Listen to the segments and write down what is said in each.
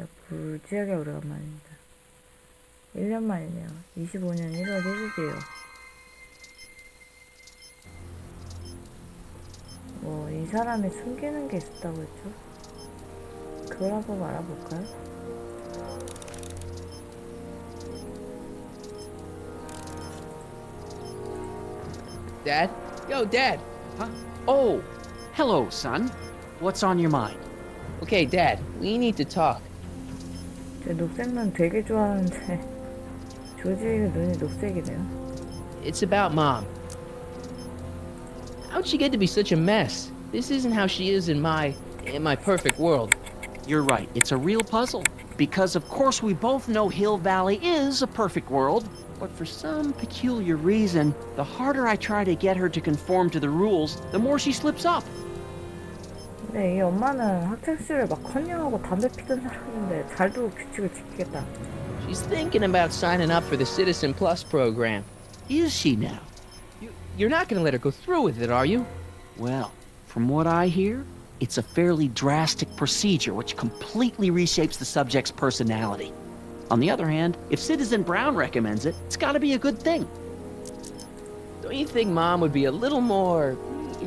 진짜 무지하게 오래간만입니다. 1년 만이네요. 25년 1월 1일이에요. 뭐 이 사람이 숨기는 게 있었다고 했죠? 그걸 한번 알아볼까요? Dad? Yo, Dad! Huh? Oh, hello, son. What's on your mind? Okay, Dad, we need to talk. 제 녹색눈 되게 좋아하는데 조지의 눈이 녹색이네요. It's about Mom. How'd she get to be such a mess? This isn't how she is in my perfect world. You're right, it's a real puzzle. Because of course we both know Hill Valley is a perfect world, but for some peculiar reason, the harder I try to get her to conform to the rules, the more she slips up. 근데 이 엄마는 학창시절에 막 컨닝하고 담배 피던 사람인데 잘도 규칙을 지키겠다. She's thinking about signing up for the Citizen Plus program. Is she now? You're not gonna let her go through with it, are you? Well, from what I hear, it's a fairly drastic procedure which completely reshapes the subject's personality. On the other hand, if Citizen Brown recommends it, it's gotta be a good thing. Don't you think Mom would be a little more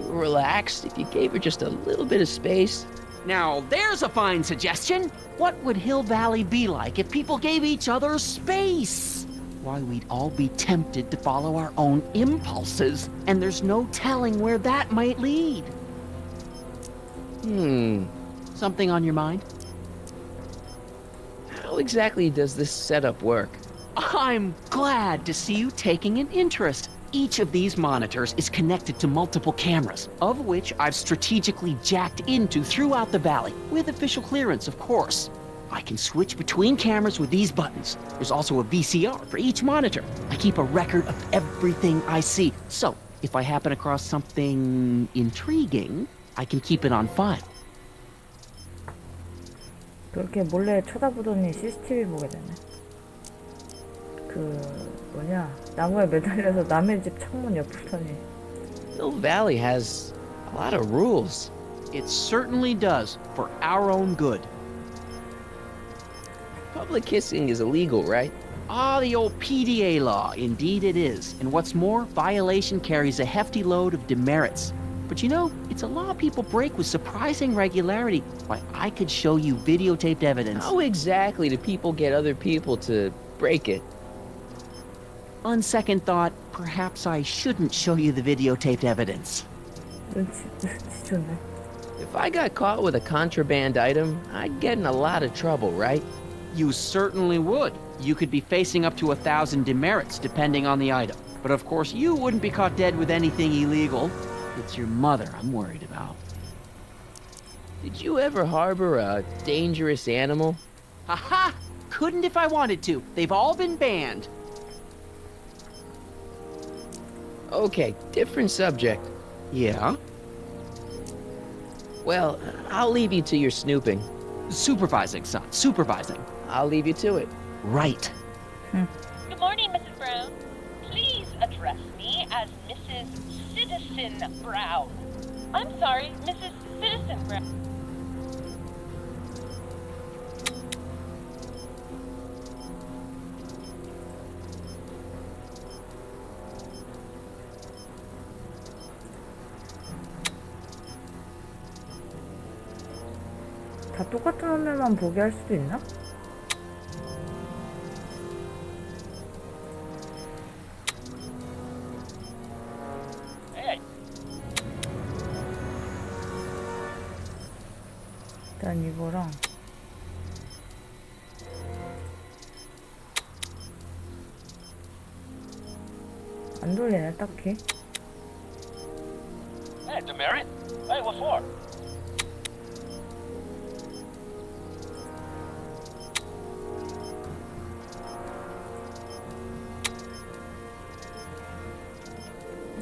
relaxed if you gave her just a little bit of space? Now, there's a fine suggestion. What would Hill Valley be like if people gave each other space? Why, we'd all be tempted to follow our own impulses, and there's no telling where that might lead. Something on your mind? How exactly does this setup work? I'm glad to see you taking an interest. Each of these monitors is connected to multiple cameras, of which I've strategically jacked into throughout the valley, with official clearance, of course. I can switch between cameras with these buttons. There's also a VCR for each monitor. I keep a record of everything I see, so if I happen across something intriguing, I can keep it on file. 그렇게 몰래 쳐다보더니 CCTV 보게 되네. 나무에 매달려서 남의 집 창문 옆을 터니. Hill Valley has a lot of rules. It certainly does, for our own good. Public kissing is illegal, right? Ah, the old PDA law. Indeed it is. And what's more, violation carries a hefty load of demerits. But you know, it's a law people break with surprising regularity. Why, I could show you videotaped evidence. How exactly do people get other people to break it? On second thought, perhaps I shouldn't show you the videotaped evidence. 눈치 좋네. If I got caught with a contraband item, I'd get in a lot of trouble, right? You certainly would. You could be facing up to 1,000 demerits, depending on the item. But of course, you wouldn't be caught dead with anything illegal. It's your mother I'm worried about. Did you ever harbor a dangerous animal? Haha! Couldn't if I wanted to. They've all been banned. Okay, different subject. Yeah? Well, I'll leave you to your snooping. Supervising, son. Supervising. I'll leave you to it. Right. Good morning, Mrs. Brown. Please address me as Mrs. Citizen Brown. I'm sorry, Mrs. Citizen Brown. 다 똑같은 화면만 보게 할 수도 있나? Hey, 일단 이거랑 안 돌리네 딱히. hey, demerit? Hey, what for?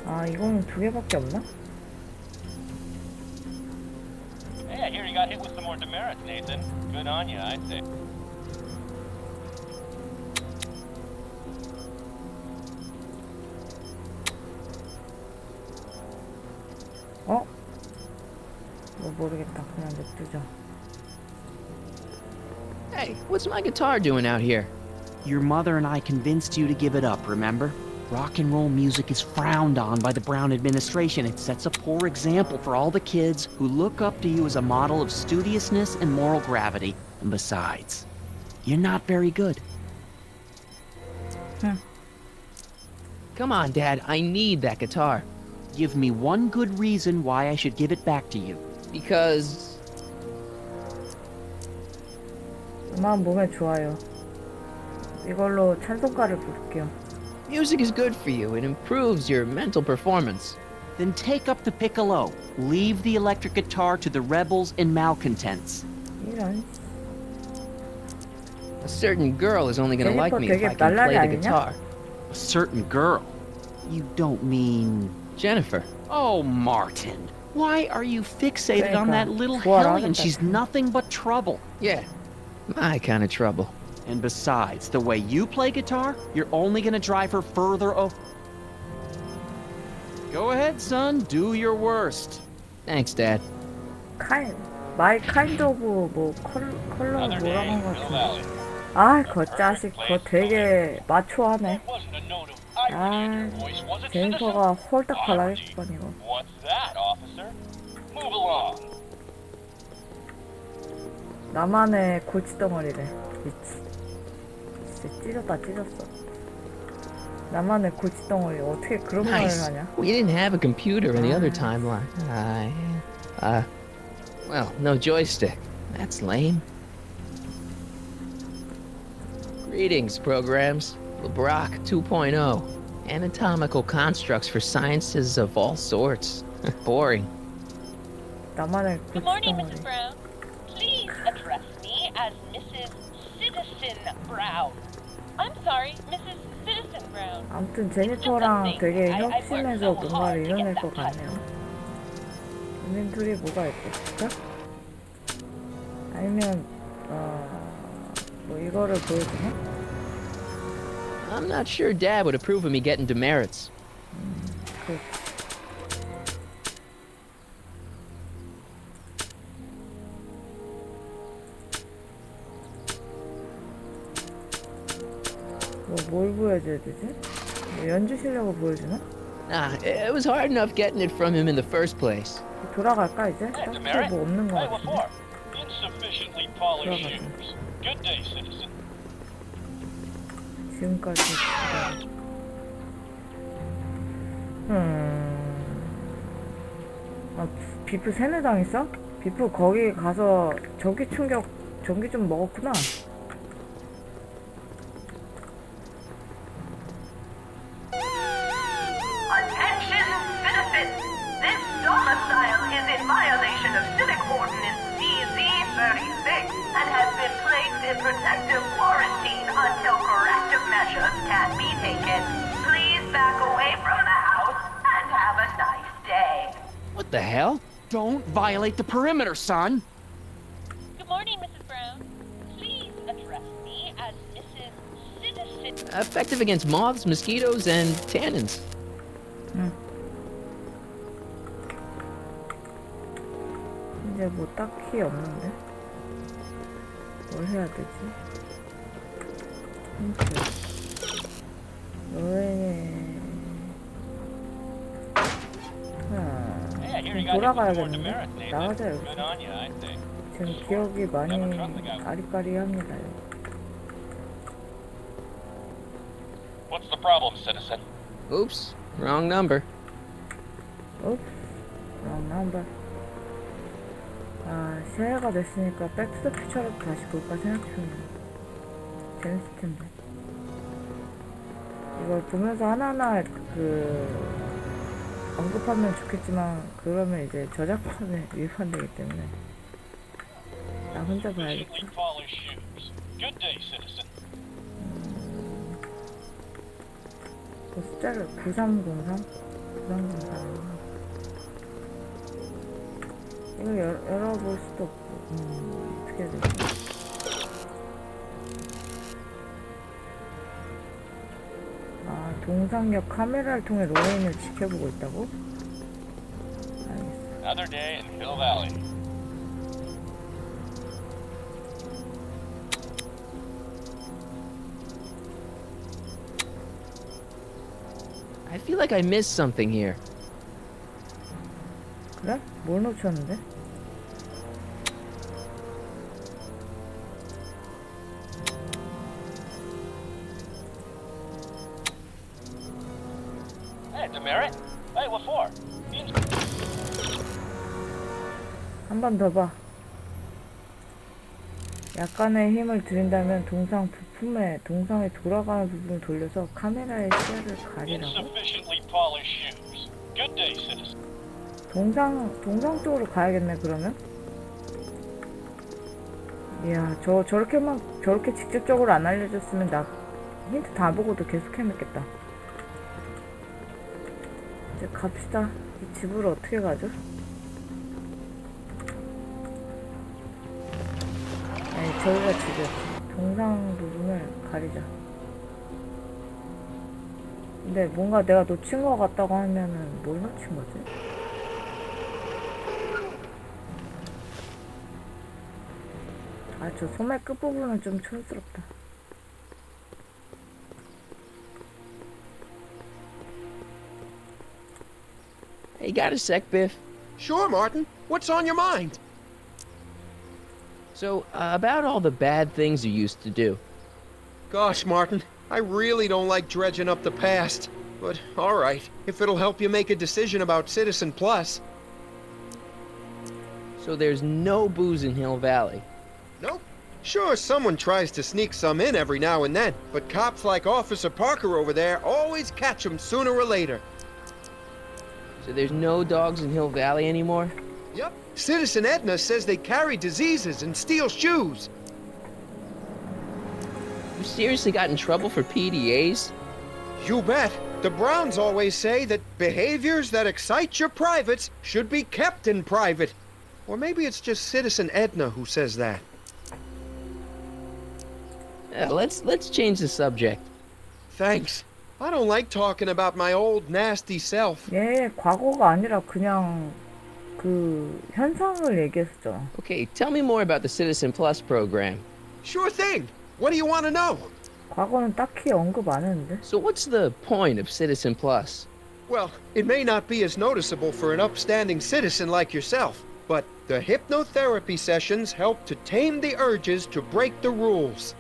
아 이거는 두 개밖에 없나? Hey, I hear you got hit with some more demerits, Nathan. Good on you, I'd say. 어? 뭐 모르겠다. 그냥 냅두자. Hey, what's my guitar doing out here? Your mother and I convinced you to give it up, remember? Rock and roll music is frowned on by the Brown administration. It sets a poor example for all the kids who look up to you as a model of studiousness and moral gravity. And besides, you're not very good. Come on, Dad, I need that guitar. Give me one good reason why I should give it back to you. Because... 음악 몸에 좋아요. 이걸로 찬송가를 부를게요. music is good for you. It improves your mental performance. Then take up the piccolo. Leave the electric guitar to the rebels and malcontents. 이런. A certain girl is only gonna like me if I can 날라리 play the 아니냐? guitar. A certain girl? You don't mean... Jennifer. Oh, Martin. Why are you fixated on 그러니까, that little 좋아라 hellion? She's 하겠다. nothing but trouble. Yeah, my kind of trouble. And besides, the way you play guitar, you're only gonna drive her further Go ahead, son. Do your worst. Thanks, Dad. 마이 카인드 오브 뭐 컬러 뭐라고 한 것 같은데. 아, 그 자식 그거 되게 마초하네. 아, 제니퍼가 홀딱 발라겠구만 이거. 나만의 골칫덩어리래. 미치. 진짜 찢었어. 나만의 골칫덩어리 어떻게 그런 말을 Nice. 하냐? We didn't have a computer in the other timeline. Well, no joystick. That's lame. Greetings, programs. LeBrock 2.0. Anatomical constructs for sciences of all sorts. Boring. 나만의 Good morning, 골칫덩어리. Mrs. Brown. Please address me as Mrs. Citizen Brown. I'm sorry, Mrs. Citizen Brown. 아무튼 제니퍼랑 되게 협심해서 뭔가를 이뤄낼 것 같네요. 얘네 둘이 뭐가 있겠을까? 아니면 뭐 이거를 보여주나? I'm not sure Dad would approve of me getting demerits. 그 뭘 보여줘야 되지? 뭐 연주 실력을 보여주나? It was hard enough getting it from him in the first place. 돌아갈까 이제? 딱히 뭐 없는 것 같은데. Insufficiently polished shoes. Good day, citizen. 지금까지 아, 비프 세뇌당했어? 비프 거기 가서 전기 충격 전기 좀 먹었구나. Attention, citizens! This domicile is in violation of Civic Ordinance CZ-36 and has been placed in protective quarantine until corrective measures can be taken. Please back away from the house and have a nice day. What the hell? Don't violate the perimeter, son. Good morning, Mrs. Brown. Please address me as Mrs. Citizen. Effective against moths, mosquitoes, and tannins. 이제 뭐 딱히 없는데? 뭘 해야 되지? 힌트. 너의... 돌아가야겠는데? 나가자 여기. Good on you, I think. 지금 기억이 많이 아리까리합니다. What's the problem, citizen? Oops, wrong number. Oops, wrong number. 아, 새해가 됐으니까 백투더퓨처를 다시 볼까 생각 중이야. 재밌을 텐데. 이걸 보면서 하나하나 언급하면 좋겠지만 그러면 이제 저작권에 위반되기 때문에 나 혼자 봐야겠다. Insufficiently polished shoes. Good day, citizen. 그 숫자를 9303? 9303 이거 열어볼 수도 없고 어떻게 해야 되지? 아, 동상역 카메라를 통해 로레인을 지켜보고 있다고? 알겠어. Another day in Hill Valley. I feel like I missed something here. 그래? 뭘 놓쳤는데? Hey, demerit. Hey, what for? 한 번 더 봐. 약간의 힘을 들인다면 동상에 돌아가는 부분을 돌려서 카메라의 시야를 가리라고? Insufficiently polished shoes. Good day, citizen. 동상 쪽으로 가야겠네, 그러면? 이야, 저렇게 직접적으로 안 알려줬으면 나 힌트 다 보고도 계속 헤맸겠다. 이제 갑시다. 이 집으로 어떻게 가죠? 아니, 저기가 집이었지. 동상 부분을 가리자. 근데 뭔가 내가 놓친 것 같다고 하면은 뭘 놓친 거지? 아, 저 소매 끝부분은 좀 촌스럽다. Hey, got a sec, Biff? Sure, Martin. What's on your mind? So, about all the bad things you used to do. Gosh, Martin, I really don't like dredging up the past. But, alright, if it'll help you make a decision about Citizen Plus. So there's no booze in Hill Valley. Nope. Sure, someone tries to sneak some in every now and then, but cops like Officer Parker over there always catch 'em sooner or later. So there's no dogs in Hill Valley anymore? Yep. Citizen Edna says they carry diseases and steal shoes. You seriously got in trouble for PDAs? You bet. The Browns always say that behaviors that excite your privates should be kept in private. Or maybe it's just Citizen Edna who says that. Yeah, let's change the subject. Thanks. I don't like talking about my old nasty self. 얘 과거가 아니라 그냥 그 현상을 얘기했었잖아. Okay, tell me more about the Citizen Plus program. Sure thing. What do you want to know? 과거는 딱히 언급 안 했는데. So what's the point of Citizen Plus? Well, it may not be as noticeable for an upstanding citizen like yourself, but the hypnotherapy sessions help to tame the urges to break the rules.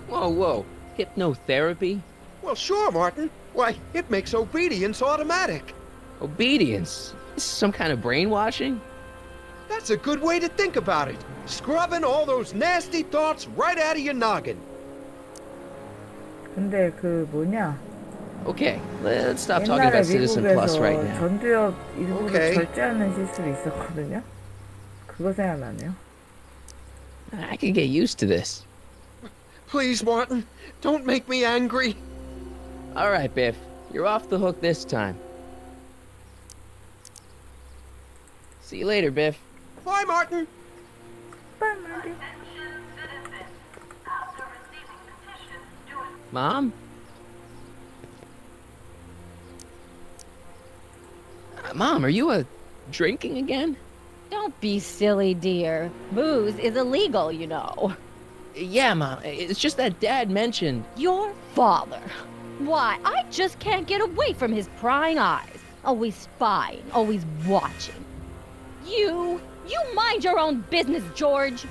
Whoa. Hypnotherapy? Well, sure, Martin. Why, it makes obedience automatic. Obedience? This is some kind of brainwashing? That's a good way to think about it. Scrubbing all those nasty thoughts right out of your noggin. 근데 그 뭐냐? Okay, let's stop talking 옛날에 about Citizen Plus right 미국에서 now. 전두엽 일부러 오케이. 절제하는 시술이 있었거든요. 그거 생각나네요. I can get used to this. Please, Martin, don't make me angry. All right, Biff, you're off the hook this time. See you later, Biff. Bye, Martin. Mom? Mom, are you drinking again? Don't be silly, dear. Booze is illegal, you know. Yeah, Mom. It's just that Dad mentioned. Your father. Why, I just can't get away from his prying eyes. Always spying, always watching. You mind your own business, George.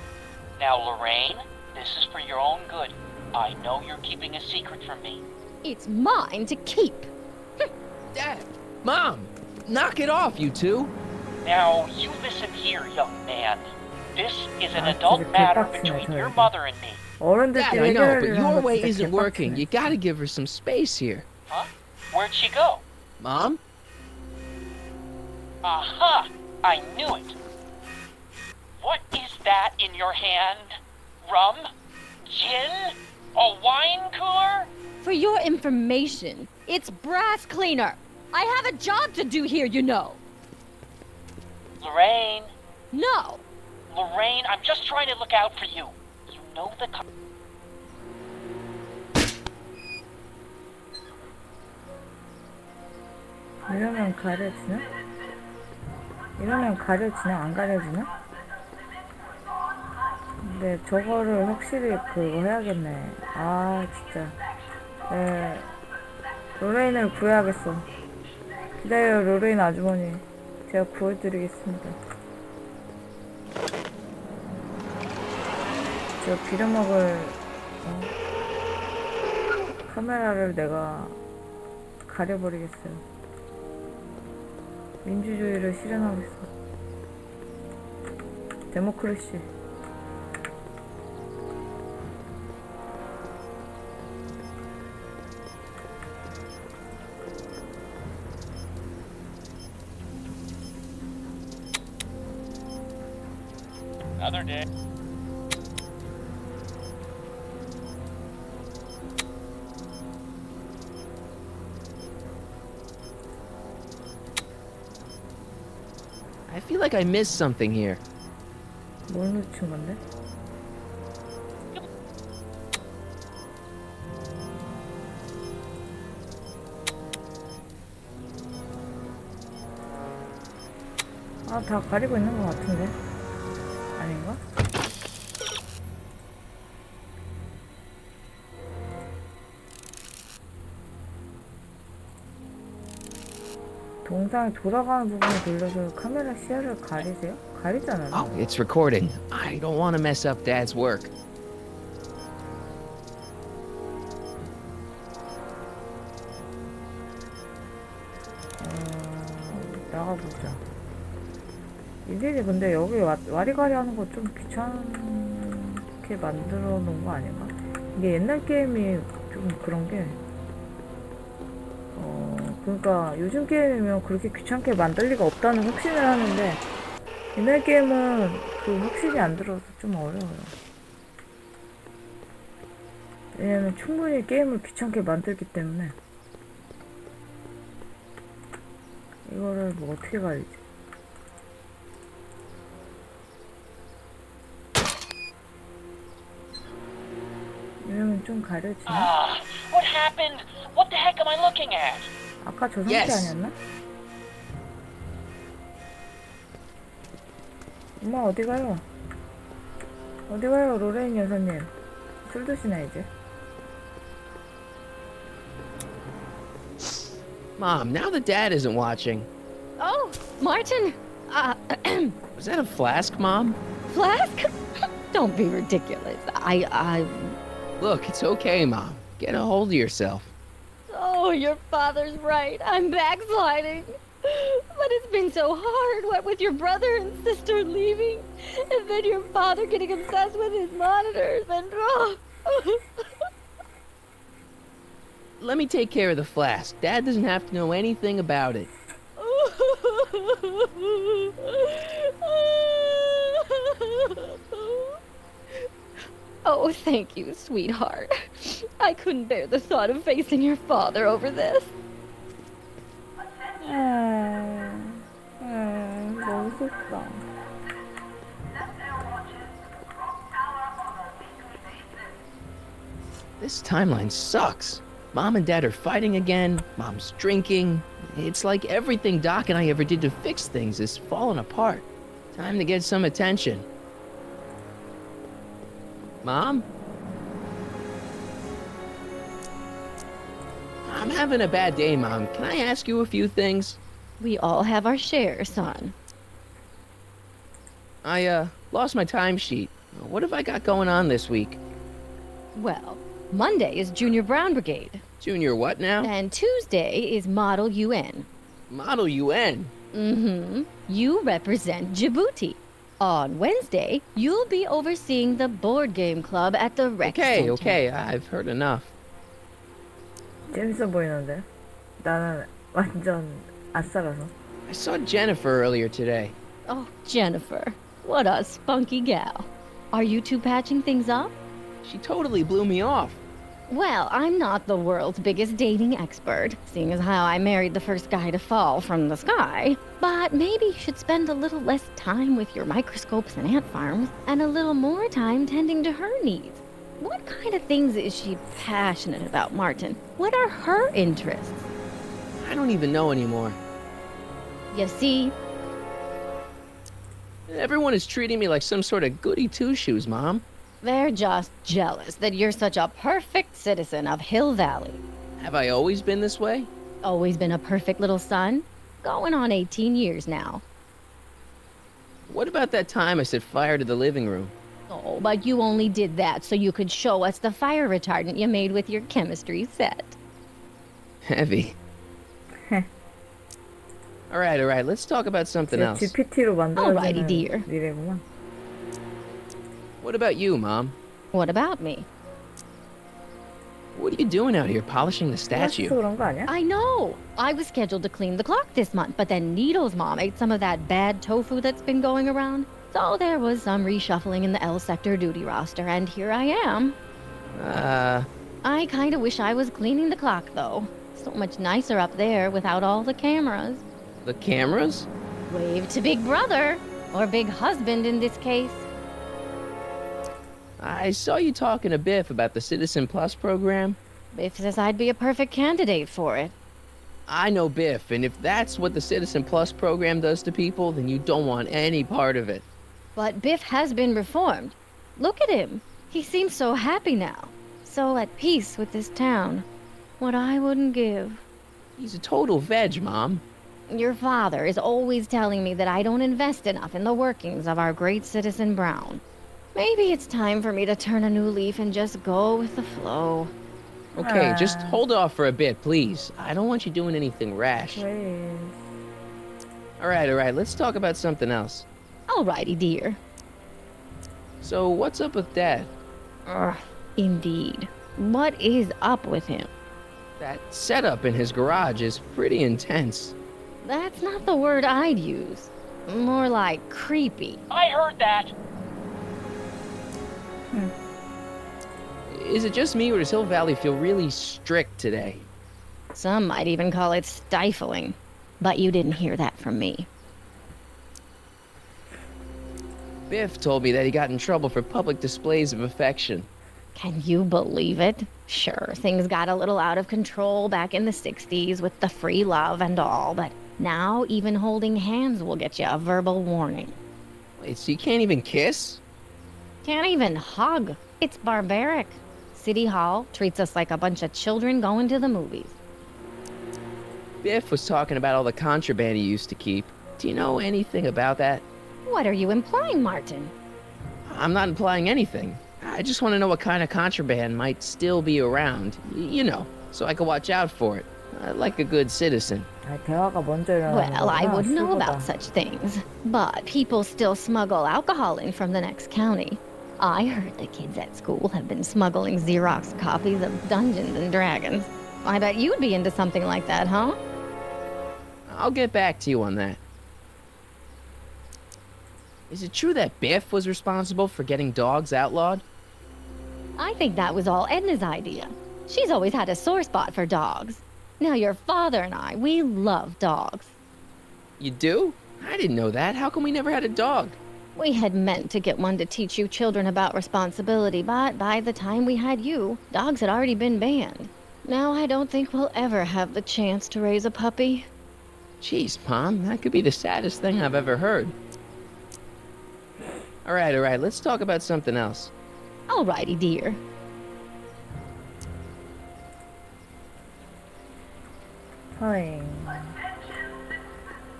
Now, Lorraine, this is for your own good. I know you're keeping a secret from me. It's mine to keep. Dad! Mom! Knock it off, you two! Now, you listen here, young man. This is an Ah, adult 진짜 matter 개빡치네, between 저 your 애들. mother and me. Dad, 어른들끼리 I know, but 해결하려는 your 거 way 진짜 isn't working. 개빡치네. You gotta give her some space here. Huh? Where'd she go? Mom? Aha! I knew it. What is that in your hand? Rum? Gin? A wine cooler? For your information, it's brass cleaner. I have a job to do here, you know. Lorraine, No. Lorraine, I'm just trying to look out for you. You know the 이러면 가려지나? 이러면 가려지나? 안 가려지나? 근데 저거를 확실히 그거 해야겠네. 아 진짜. 네, 로레인을 구해야겠어. 기다려요, 로레인 아주머니. 제가 구해드리겠습니다. 저 빌어먹을 카메라를 내가 가려버리겠어요. 민주주의를 실현하겠어. 데모크래시. Another day. I feel like I missed something here. 뭘 놓친 건데? 아, 다 가리고 있는 것 같은데? 아닌가? 동상에 돌아가는 부분을 돌려서 카메라 시야를 가리세요? 가리잖아요. Oh, it's recording. I don't want to mess up Dad's work. 나가보자. 이들이 근데 여기 와리가리 하는 거 좀 귀찮게 만들어 놓은 거 아닌가? 이게 옛날 게임이 좀 그런 게, 그러니까 요즘 게임이면 그렇게 귀찮게 만들 리가 없다는 확신을 하는데, 옛날 게임은 그 확신이 안 들어서 좀 어려워요. 왜냐면 충분히 게임을 귀찮게 만들기 때문에. 이거를 뭐 어떻게 가리지? 이러면 좀 가려지네. What happened? What the heck am I looking at? 아까 저 상태 Yes. 아니었나? 엄마 어디 가요? 어디 가요, 로레인 여사님? 술 드시나 이제? Mom, now that Dad isn't watching, Oh, Martin. was that a flask, Mom? Flask? Don't be ridiculous. Look, it's okay, Mom. Get a hold of yourself. Oh, your father's right. I'm backsliding. But it's been so hard, what with your brother and sister leaving, and then your father getting obsessed with his monitors, and Let me take care of the flask. Dad doesn't have to know anything about it. Oh, thank you, sweetheart. I couldn't bear the thought of facing your father over this. 너무 슬프다. This timeline sucks. Mom and Dad are fighting again. Mom's drinking. It's like everything Doc and I ever did to fix things is falling apart. Time to get some attention. Mom? I'm having a bad day, Mom. Can I ask you a few things? We all have our share, son. I, lost my timesheet. What have I got going on this week? Well, Monday is Junior Brown Brigade, Junior what now? and Tuesday is Model UN. Model UN. Mm-hmm. You represent Djibouti. On Wednesday, you'll be overseeing the board game club at the rec center. Okay, I've heard enough. 재밌어 보이는데? 나는 완전 아싸라서. I saw Jennifer earlier today. Oh, Jennifer. What a spunky gal. Are you two patching things up? She totally blew me off. Well, I'm not the world's biggest dating expert, seeing as how I married the first guy to fall from the sky. But maybe you should spend a little less time with your microscopes and ant farms, and a little more time tending to her needs. What kind of things is she passionate about, Martin? What are her interests? I don't even know anymore. You see? Everyone is treating me like some sort of goody two-shoes, Mom. They're just jealous that you're such a perfect citizen of Hill Valley. Have I always been this way? Always been a perfect little son. Going on 18 years now. What about that time I set fire to the living room? Oh, but you only did that so you could show us the fire retardant you made with your chemistry set. Heavy. Alright, let's talk about something else. GPT로 Alrighty, 만들어지는 dear. 미래구만. What about you, Mom? What about me? What are you doing out here polishing the statue? 플라스틱 그런 거 아니야? I know. I was scheduled to clean the clock this month, but then Needle's mom ate some of that bad tofu that's been going around. So there was some reshuffling in the L sector duty roster, and here I am. I kind of wish I was cleaning the clock, though. So much nicer up there without all the cameras. The cameras? Wave to Big Brother, or Big Husband in this case. I saw you talking to Biff about the Citizen Plus program. Biff says I'd be a perfect candidate for it. I know Biff, and if that's what the Citizen Plus program does to people, then you don't want any part of it. But Biff has been reformed. Look at him. He seems so happy now. So at peace with this town. What I wouldn't give. He's a total veg, Mom. Your father is always telling me that I don't invest enough in the workings of our great citizen Brown. Maybe it's time for me to turn a new leaf and just go with the flow. Okay, just hold off for a bit, please. I don't want you doing anything rash. Please. Alright, let's talk about something else. Alrighty, dear. So, what's up with Dad? Ugh, indeed. What is up with him? That setup in his garage is pretty intense. That's not the word I'd use. More like creepy. I heard that. Is it just me, or does Hill Valley feel really strict today? Some might even call it stifling. But you didn't hear that from me. Biff told me that he got in trouble for public displays of affection. Can you believe it? Sure, things got a little out of control back in the 60s with the free love and all, but now even holding hands will get you a verbal warning. Wait, so you can't even kiss? Can't even hug. It's barbaric. City Hall treats us like a bunch of children going to the movies. Biff was talking about all the contraband he used to keep. Do you know anything about that? What are you implying, Martin? I'm not implying anything. I just want to know what kind of contraband might still be around. You know, so I can watch out for it. Like a good citizen. 대화가 먼저 일어나는 Well, I 거구나, wouldn't know 술보다. about such things. But people still smuggle alcohol in from the next county. I heard the kids at school have been smuggling Xerox copies of Dungeons and Dragons. I bet you'd be into something like that, huh? I'll get back to you on that. Is it true that Biff was responsible for getting dogs outlawed? I think that was all Edna's idea. She's always had a sore spot for dogs. Now your father and I, we love dogs. You do? I didn't know that. How come we never had a dog? We had meant to get one to teach you children about responsibility, but by the time we had you, dogs had already been banned. Now I don't think we'll ever have the chance to raise a puppy. Jeez, Mom, that could be the saddest thing I've ever heard. Alright, let's talk about something else. Alrighty, dear. 하잉.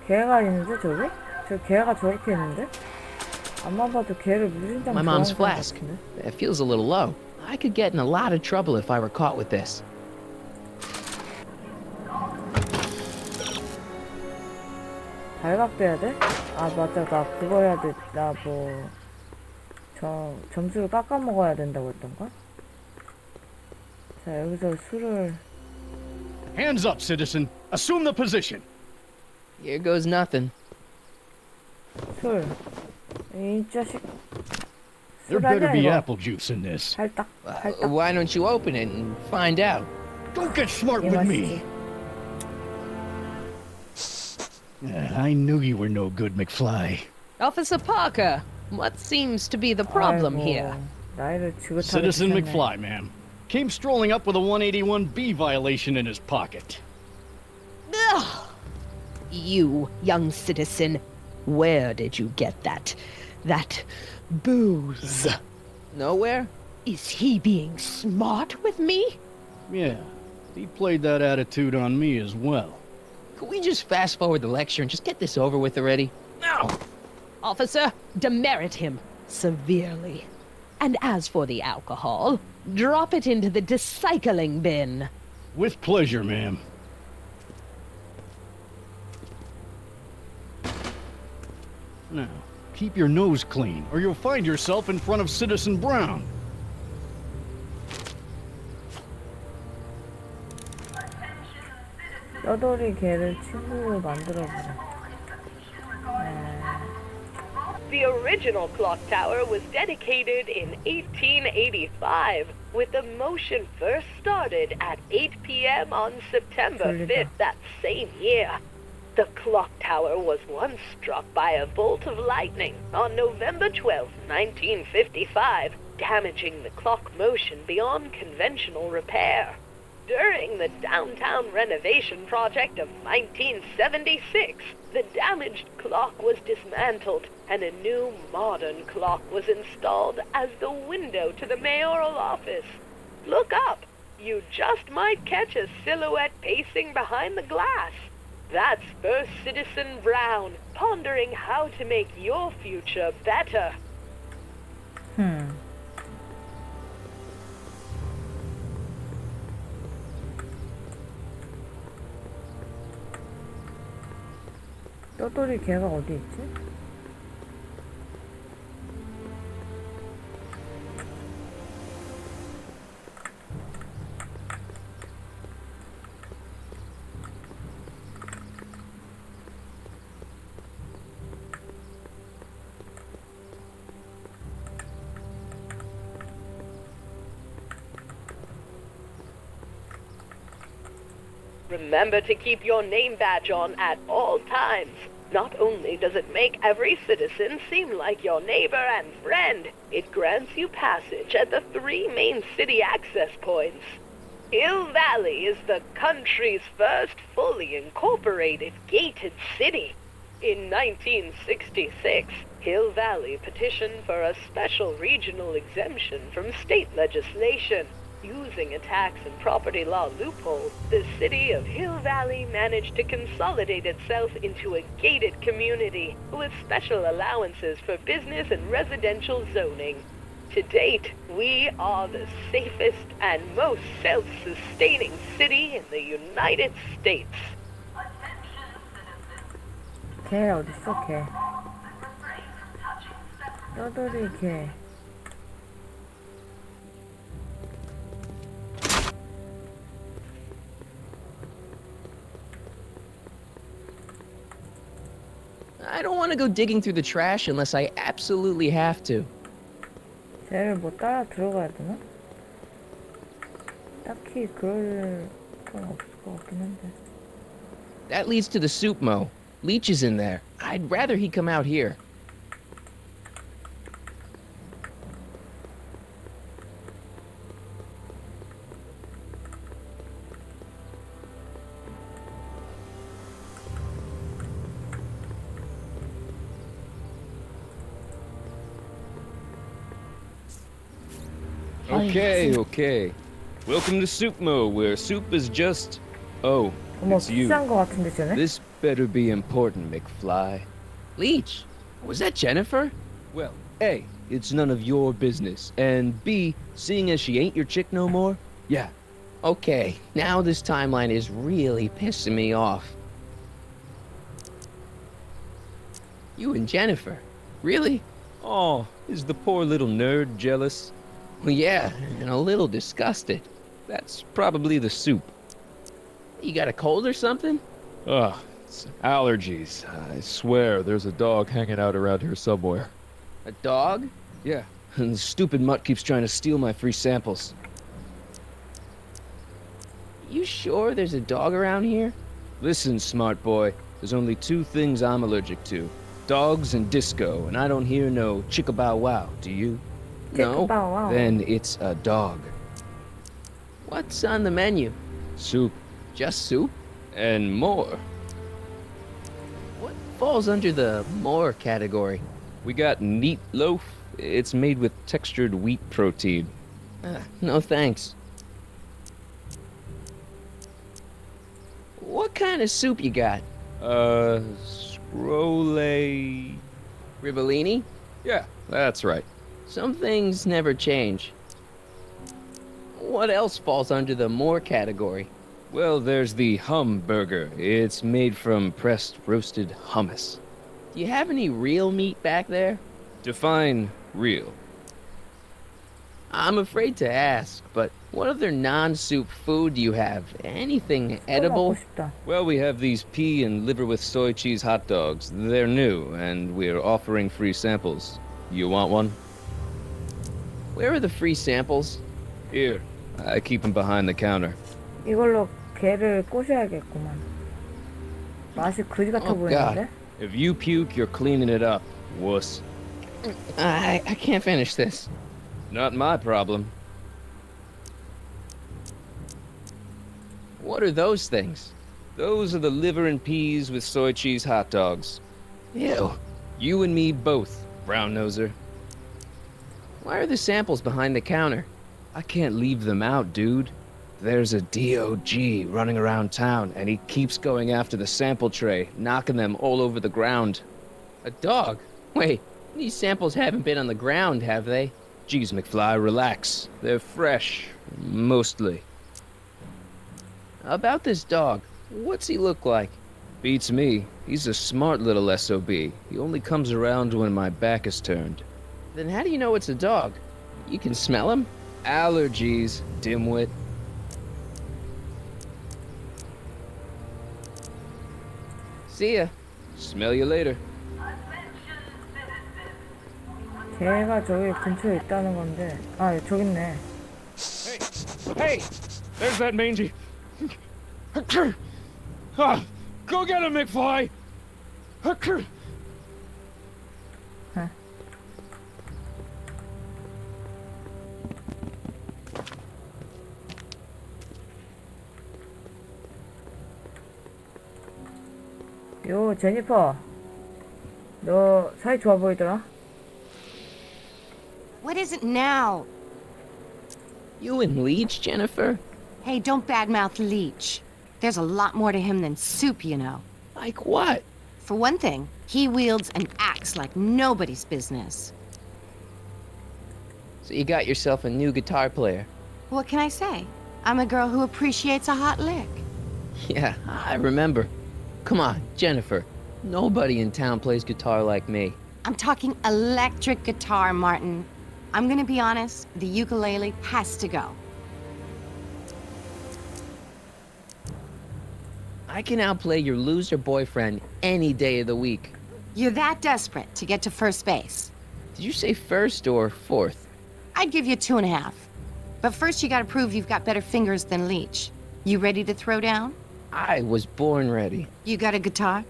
개가 있는데 저기? 저 개가 저렇게 있는데? 안만 봐도 개를 무진장 My 좋아하는 mom's 사람 flask. 같은데? It feels a little low. I could get in a lot of trouble if I were caught with this. 발각돼야 돼? 아 맞아, 나 그거 해야 돼. 나 뭐 점수를 깎아 먹어야 된다고 했던가? 자, 여기서 술을 Hands up, citizen. Assume the position. Here goes nothing. 술. 이 자식. There 술 better 아니야 be 이거. apple juice in this. 살딱 살딱. Why don't you open it and find out? Don't get smart 이 with me. 맛이지. I knew you were no good, McFly. Officer Parker, what seems to be the problem 아이고, here? 나이를 지긋하게 Citizen 드셨네. McFly, ma'am. Came strolling up with a 181B violation in his pocket. Ugh. You, young citizen, where did you get that booze? Nowhere? Is he being smart with me? Yeah. He played that attitude on me as well. Could we just fast forward the lecture and just get this over with already? No! Officer, demerit him severely. And as for the alcohol, drop it into the recycling bin. With pleasure, ma'am. Now, keep your nose clean, or you'll find yourself in front of Citizen Brown. 떠돌이 개를 친구로 만들어보자. The original clock tower was dedicated in 1885, with the motion first started at 8 p.m. on September 5th that same year. The clock tower was once struck by a bolt of lightning on November 12, 1955, damaging the clock motion beyond conventional repair. During the downtown renovation project of 1976, the damaged clock was dismantled and a new modern clock was installed as the window to the mayoral office. Look up. You just might catch a silhouette pacing behind the glass. That's First Citizen Brown, pondering how to make your future better. 떠돌이 개가 어디 있지? Remember to keep your name badge on at all times. Not only does it make every citizen seem like your neighbor and friend, it grants you passage at the 3 main city access points. Hill Valley is the country's first fully incorporated gated city. In 1966, Hill Valley petitioned for a special regional exemption from state legislation. Using a tax and property law loophole, the city of Hill Valley managed to consolidate itself into a gated community with special allowances for business and residential zoning. To date, we are the safest and most self-sustaining city in the United States. 개 어딨어, 개. 떠돌이 개. I don't want to go digging through the trash unless I absolutely have to. 쟤를 뭐 따라 들어가야 되나? 딱히 그럴 건 없을 것 같긴 한데. That leads to the soup mo. Leech is in there. I'd rather he come out here. Okay. Welcome to Soup Mo, where soup is just... Oh, 어머, it's you. 비싼 거 같은데, 쟤네? This better be important, McFly. Leech, was that Jennifer? Well, A, it's none of your business, and B, seeing as she ain't your chick no more, yeah. Okay, now this timeline is really pissing me off. You and Jennifer? Really? Oh, is the poor little nerd jealous? Well, yeah, and a little disgusted. That's probably the soup. You got a cold or something? Ugh, it's allergies. I swear there's a dog hanging out around here somewhere. A dog? Yeah, and the stupid mutt keeps trying to steal my free samples. You sure there's a dog around here? Listen, smart boy, there's only 2 things I'm allergic to. Dogs and disco, and I don't hear no chicka-bow-wow, do you? No? Wow. Then it's a dog. What's on the menu? Soup. Just soup? And more. What falls under the more category? We got neat loaf. It's made with textured wheat protein. No thanks. What kind of soup you got? Scrolle... Rivellini? Yeah, that's right. Some things never change. What else falls under the more category? Well, there's the hum burger. It's made from pressed roasted hummus. Do you have any real meat back there? Define real. I'm afraid to ask, but what other non-soup food do you have? Anything edible? 먹고 싶다. Well, we have these pea and liver with soy cheese hot dogs. They're new, and we're offering free samples. You want one? Where are the free samples? Here. I keep them behind the counter. 이걸로 개를 꼬셔야겠구만. 맛이 그지 같아 Oh, 보이는데? God. If you puke, you're cleaning it up, wuss. I can't finish this. Not my problem. What are those things? Those are the liver and peas with soy cheese hot dogs. Ew. You and me both, brown noser. Why are the samples behind the counter? I can't leave them out, dude. There's a DOG running around town, and he keeps going after the sample tray, knocking them all over the ground. A dog? Wait, these samples haven't been on the ground, have they? Geez, McFly, relax. They're fresh. Mostly. About this dog, what's he look like? Beats me. He's a smart little SOB. He only comes around when my back is turned. Then how do you know it's a dog? You can smell him? Allergies, dimwit. See ya. Smell you later. 개가 저기 근처에 있다는 건데. 아, 저기 있네. Hey! There's that mangy. Ah, go get him, McFly! 요, 제니퍼. 너 사이 좋아 보이더라? What is it now? You and Leech, Jennifer? Hey, don't badmouth Leech. There's a lot more to him than soup, you know. Like what? For one thing, he wields an axe like nobody's business. So you got yourself a new guitar player. What can I say? I'm a girl who appreciates a hot lick. Yeah, I remember. Come on, Jennifer. Nobody in town plays guitar like me. I'm talking electric guitar, Martin. I'm gonna be honest, the ukulele has to go. I can outplay your loser boyfriend any day of the week. You're that desperate to get to first base. Did you say first or fourth? I'd give you 2.5. But first you gotta prove you've got better fingers than Leech. You ready to throw down? I was born ready. You got a guitar?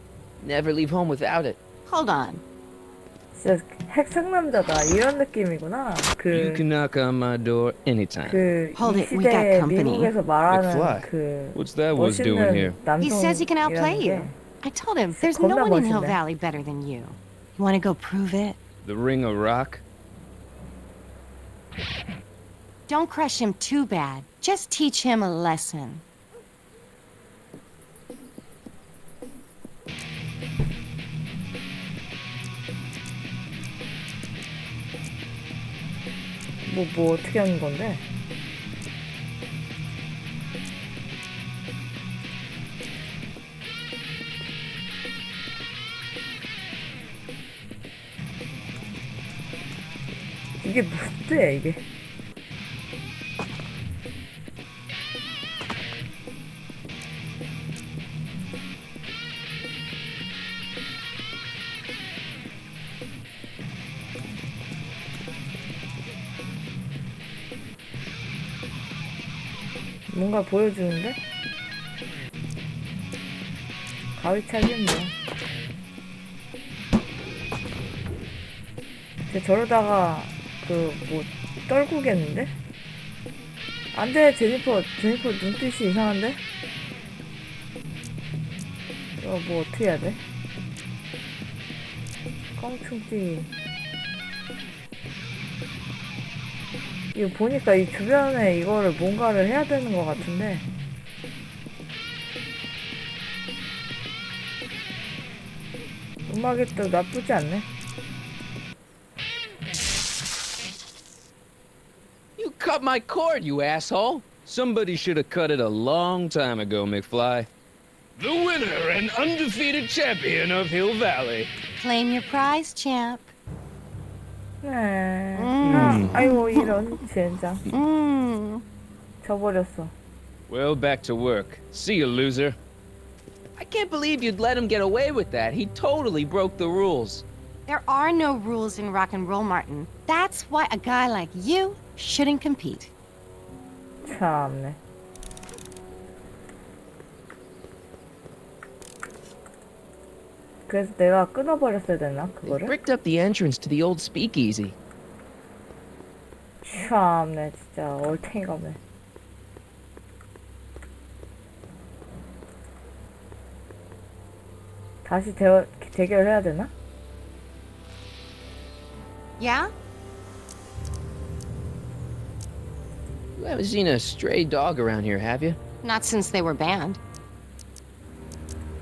Never leave home without it. Hold on. 진짜 핵 상남자다. 이런 느낌이구나. You can knock on my door anytime. Hold 이 it, we got 시대에 company. 미국에서 말하는 McFly, 그 what's that was doing here? 멋있는 He says he can outplay 남성이라는 you. 게 I told him, there's no 겁나 one in Hill 멋있네. Valley better than you. You wanna go prove it? The Ring of Rock? Don't crush him too bad. Just teach him a lesson. 뭐 어떻게 하는 건데? 이게 뭔데 이게? 뭔가 보여주는데? 가위차기는 뭐야? 쟤 저러다가 그 뭐 떨구겠는데? 안돼 제니퍼 눈빛이 이상한데? 이거 뭐 어떻게 해야 돼? 껑충뛰기. 이거 보니까 이 주변에 이거를 뭔가를 해야 되는 것 같은데 음악이 또 나쁘지 않네. You cut my cord, you asshole! Somebody should have cut it a long time ago, McFly. The winner and undefeated champion of Hill Valley. Claim your prize, champ. 네. 아이고 이런 젠장. 져버렸어. Well, back to work. See you, loser. I can't believe you'd let him get away with that. He totally broke the rules. There are no rules in rock and roll, Martin. That's why a guy like you shouldn't compete. 참네. 그래서 내가 끊어버렸어야 되나 They 그거를? bricked up the entrance to the old speakeasy. 참네 진짜 얼탱이가 없네. 다시 대결해야 되나? Yeah? You haven't seen a stray dog around here, have you? Not since they were banned.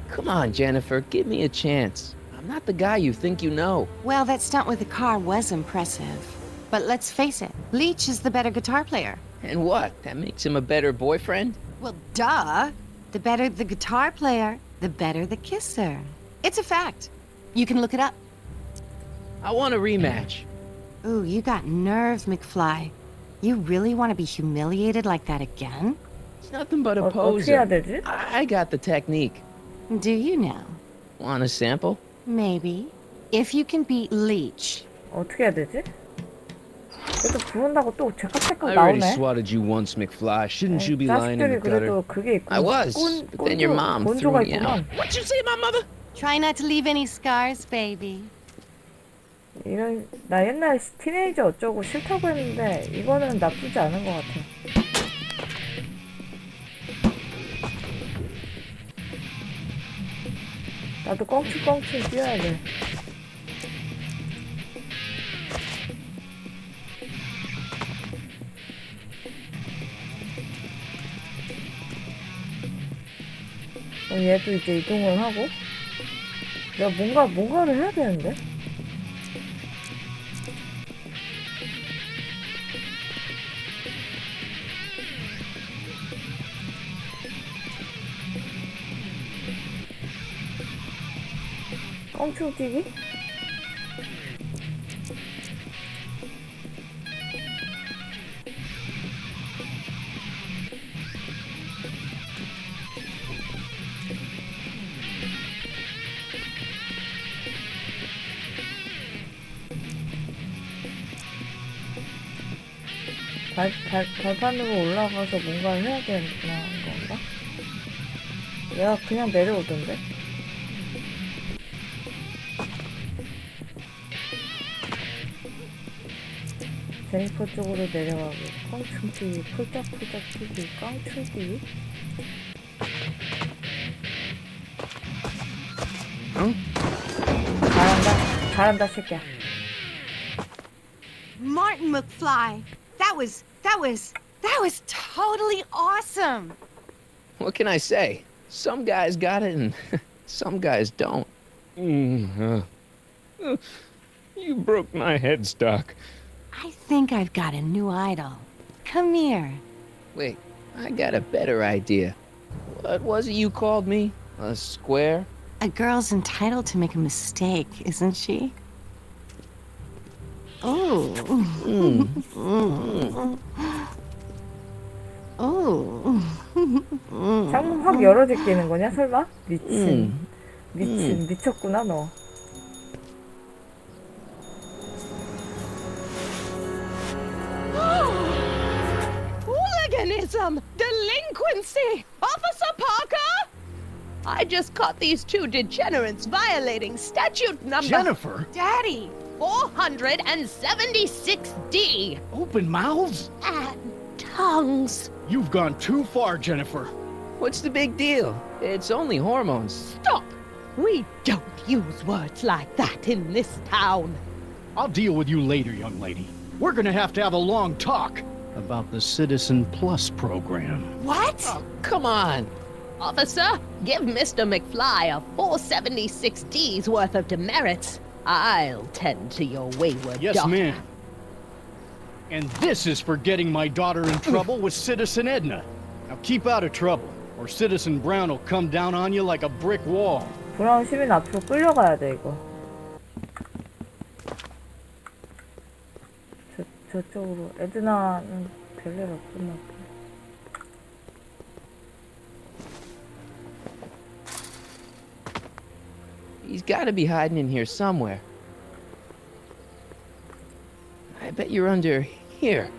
Come on, Jennifer, give me a chance. I'm not the guy you think you know. Well, that stunt with the car was impressive. But let's face it, Leach is the better guitar player. And what? That makes him a better boyfriend? Well, duh. The better the guitar player, the better the kisser. It's a fact. You can look it up. I want a rematch. Ooh, you got nerve, McFly. You really want to be humiliated like that again? It's nothing but a 어떻게 poser. 해야 되지? I got the technique. Do you now? Want a sample? Maybe. If you can beat Leach. 어떻게 해야 되지? 그래도 부른다고 또 제깍제깍 I already 나오네. swatted you once, McFly. Shouldn't you be lying in 자식들이 the gutter? 그래도 그게 있고 I was, but then your mom threw 곤조가 me out. 있구만. What'd you say, my mother? Try not to leave any scars, baby. 이런 나 옛날 티네이저 어쩌고 싫다고 했는데 이거는 나쁘지 않은 것 같아. 나도 껑충껑충 뛰어야 돼. 얘도 이제 이동을 하고 내가 뭔가를 해야 되는데? 껑충 뛰기? 발판으로 올라가서 뭔가를 해야 되는 건가? 내가 그냥 내려오던데? 제니퍼 쪽으로 내려가고 깡충 뛰기, 폴짝폴짝 뛰기, 깡충 뛰기? 응? 잘한다 새끼야. Martin McFly, that was totally awesome. What can I say? Some guys got it and some guys don't. You broke my headstock. I think I've got a new idol. Come here. Wait, I got a better idea. What was it you called me? A square? A girl's entitled to make a mistake, isn't she? Oh. Oh. 창문 확 열어 제끼는 거냐 설마? 미쳤구나 너. Hooliganism! Delinquency! Officer Parker! I just caught these two degenerates violating statute number... Jennifer! Daddy! 476D! Open mouths? And tongues. You've gone too far, Jennifer. What's the big deal? It's only hormones. Stop! We don't use words like that in this town. I'll deal with you later, young lady. We're gonna have to have a long talk about the Citizen Plus program. What? Oh, come on. Officer, give Mr. McFly a 476D's worth of demerits. I'll tend to your wayward Yes, daughter. ma'am. And this is for getting my daughter in trouble with Citizen Edna. Now keep out of trouble, or Citizen Brown will come down on you like a brick wall. 브라운 시민 앞으로 끌려가야 돼 이거. 저쪽으로 에드나는 별일 없었나 봐. He's gotta be hiding in here somewhere. I bet you're under here.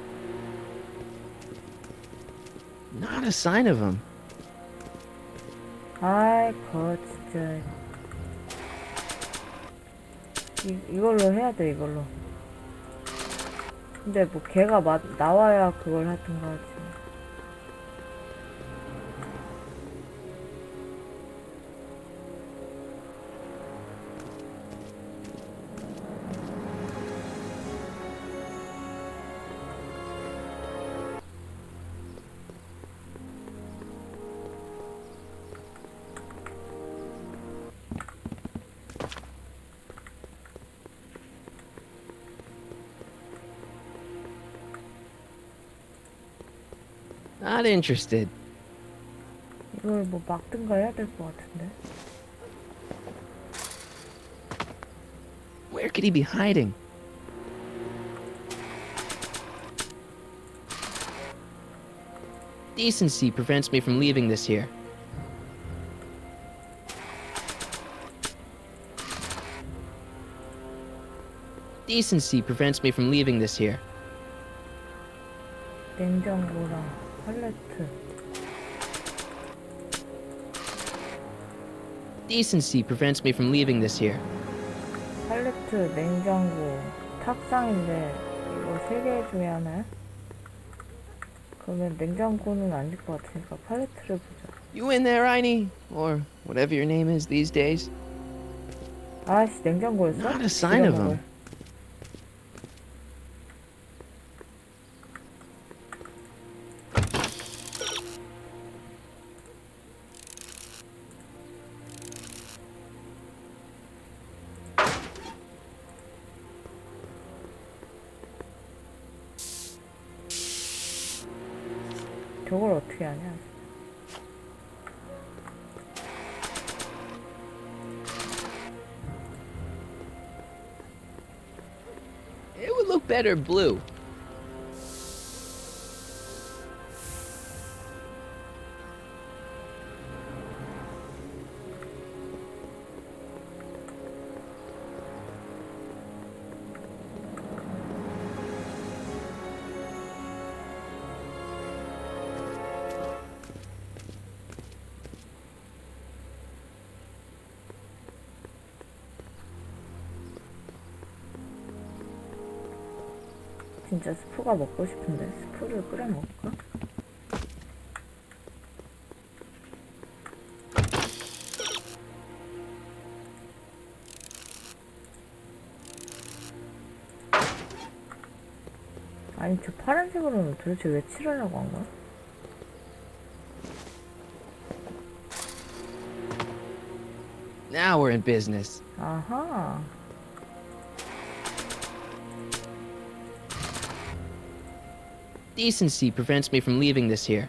Not a sign of him. 아이 거 진짜. 이걸로 해야 돼 이걸로. 근데 뭐 걔가 나와야 그걸 하든가 하지. Not interested. 이걸 뭐 막든가 해야 될 것 같은데. Where could he be hiding? Decency prevents me from leaving this here. Decency prevents me from leaving this here. 냉장고랑 팔레트. Decency prevents me from leaving this here. 팔레트, 냉장고, 탁상인데 이거 3개 중에 하나야? 그러면 냉장고는 아닐 것 같으니까 팔레트를 보자. You in there, Einie? Or whatever your name is these days? 아씨, 냉장고였어? Not a sign of him. 저걸 어떻게 하냐? It would look better blue. 진짜 스프가 먹고 싶은데 스프를 끓여 먹을까? 아니 저 파란색으로는 도대체 왜 칠하려고 한 거야? Now we're in business. 아하. Decency prevents me from leaving this here.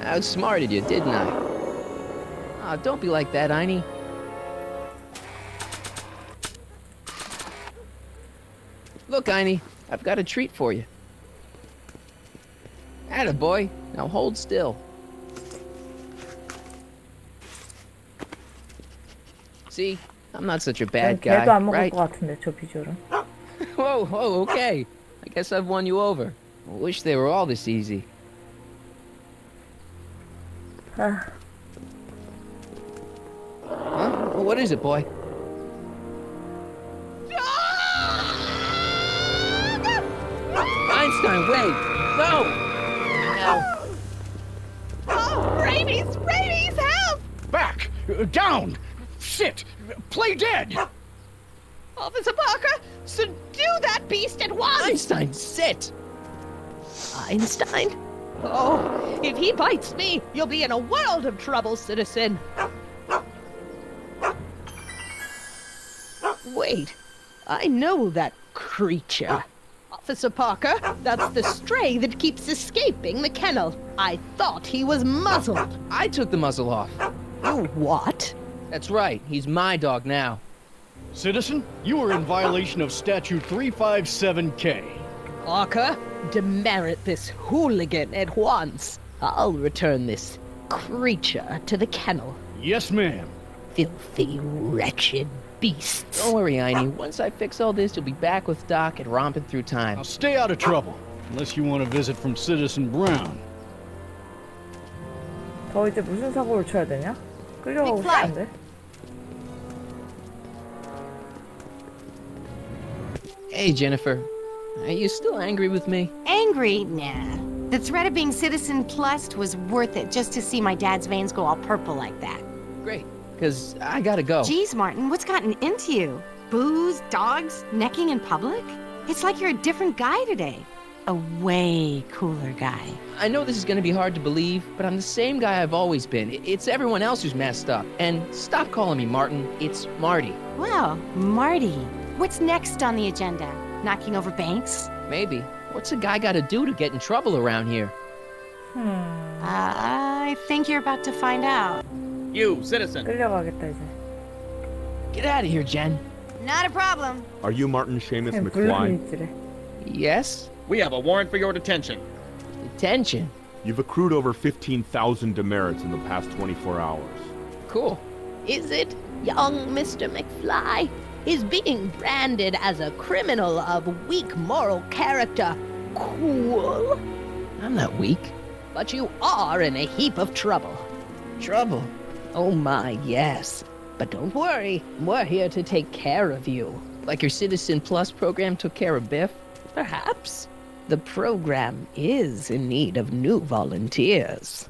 I outsmarted you, didn't I? Oh, don't be like that, Einie. Look, Einie, I've got a treat for you. Attaboy, now hold still. See, I'm not such a bad guy, 걔도 안 먹을 right? 것 같은데 저 비주얼은. Whoa, whoa, okay. I guess I've won you over. I wish they were all this easy. Huh? What is it, boy? Einstein, wait! No! Oh, rabies! Rabies, help! Down! Sit! Play dead! Officer Parker, subdue that beast at once! Einstein, sit! Einstein? Oh, if he bites me, you'll be in a world of trouble, citizen. Wait, I know that creature. Officer Parker, that's the stray that keeps escaping the kennel. I thought he was muzzled. I took the muzzle off. You what? That's right, he's my dog now. Citizen, you are in violation of Statute 357K. Parker, demerit this hooligan at once. I'll return this creature to the kennel. Yes, ma'am. Filthy, wretched beasts. Don't worry, Einie. Once I fix all this, you'll be back with Doc and romping through time. Now stay out of trouble, unless you want a visit from Citizen Brown. 저 이제 무슨 사고를 쳐야 되냐? 끌려가고 싶은데. Hey, Jennifer. Are you still angry with me? Angry? Nah. The threat of being Citizen Plus was worth it just to see my dad's veins go all purple like that. Great, because I gotta go. Geez, Martin, what's gotten into you? Booze, dogs, necking in public? It's like you're a different guy today. A way cooler guy. I know this is gonna be hard to believe, but I'm the same guy I've always been. It's everyone else who's messed up. And stop calling me Martin. It's Marty. Wow, Marty. What's next on the agenda? Knocking over banks? Maybe. What's a guy gotta do to get in trouble around here? I think you're about to find out. You, citizen. 끌려가겠다 이제. Get out of here, Jen. Not a problem. Are you Martin Seamus 그냥 McFly? 불륜이지래. Yes? We have a warrant for your detention. Detention? You've accrued over 15,000 demerits in the past 24 hours. Cool. Is it, young Mr. McFly? Is being branded as a criminal of weak moral character cool? I'm not weak. But you are in a heap of trouble. Trouble? Oh my, yes. But don't worry, we're here to take care of you. Like your Citizen Plus program took care of Biff? Perhaps. The program is in need of new volunteers.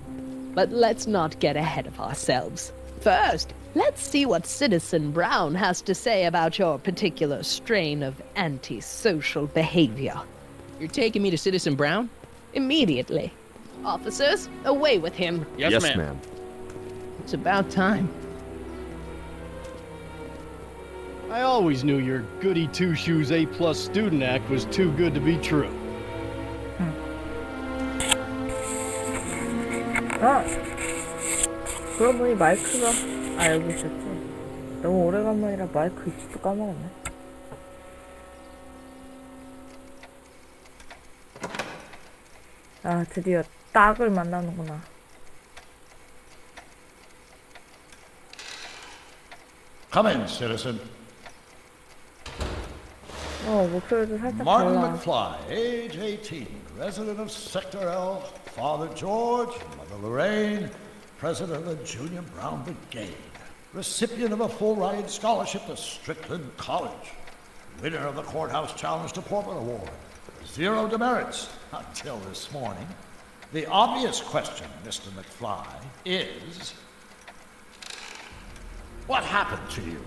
But let's not get ahead of ourselves. First, let's see what Citizen Brown has to say about your particular strain of antisocial behavior. You're taking me to Citizen Brown? Immediately. Officers, away with him. Yes, ma'am. It's about time. I always knew your goody two-shoes A+ student act was too good to be true. 아! 그러고 보니 마이크가 여기 있었지. 너무 오래간만이라 마이크 위치도 까먹었네. 아, 드디어 딱을 만나는구나. Come in, citizen. 목소리도 살짝 Martin 달라. McFly, age 18, resident of Sector L, Father George, Mother Lorraine, president of the Junior Brown Brigade, recipient of a full-ride scholarship to Strickland College, winner of the Courthouse Challenge to Portland Award, 0 demerits until this morning. The obvious question, Mr. McFly, is, what happened to you?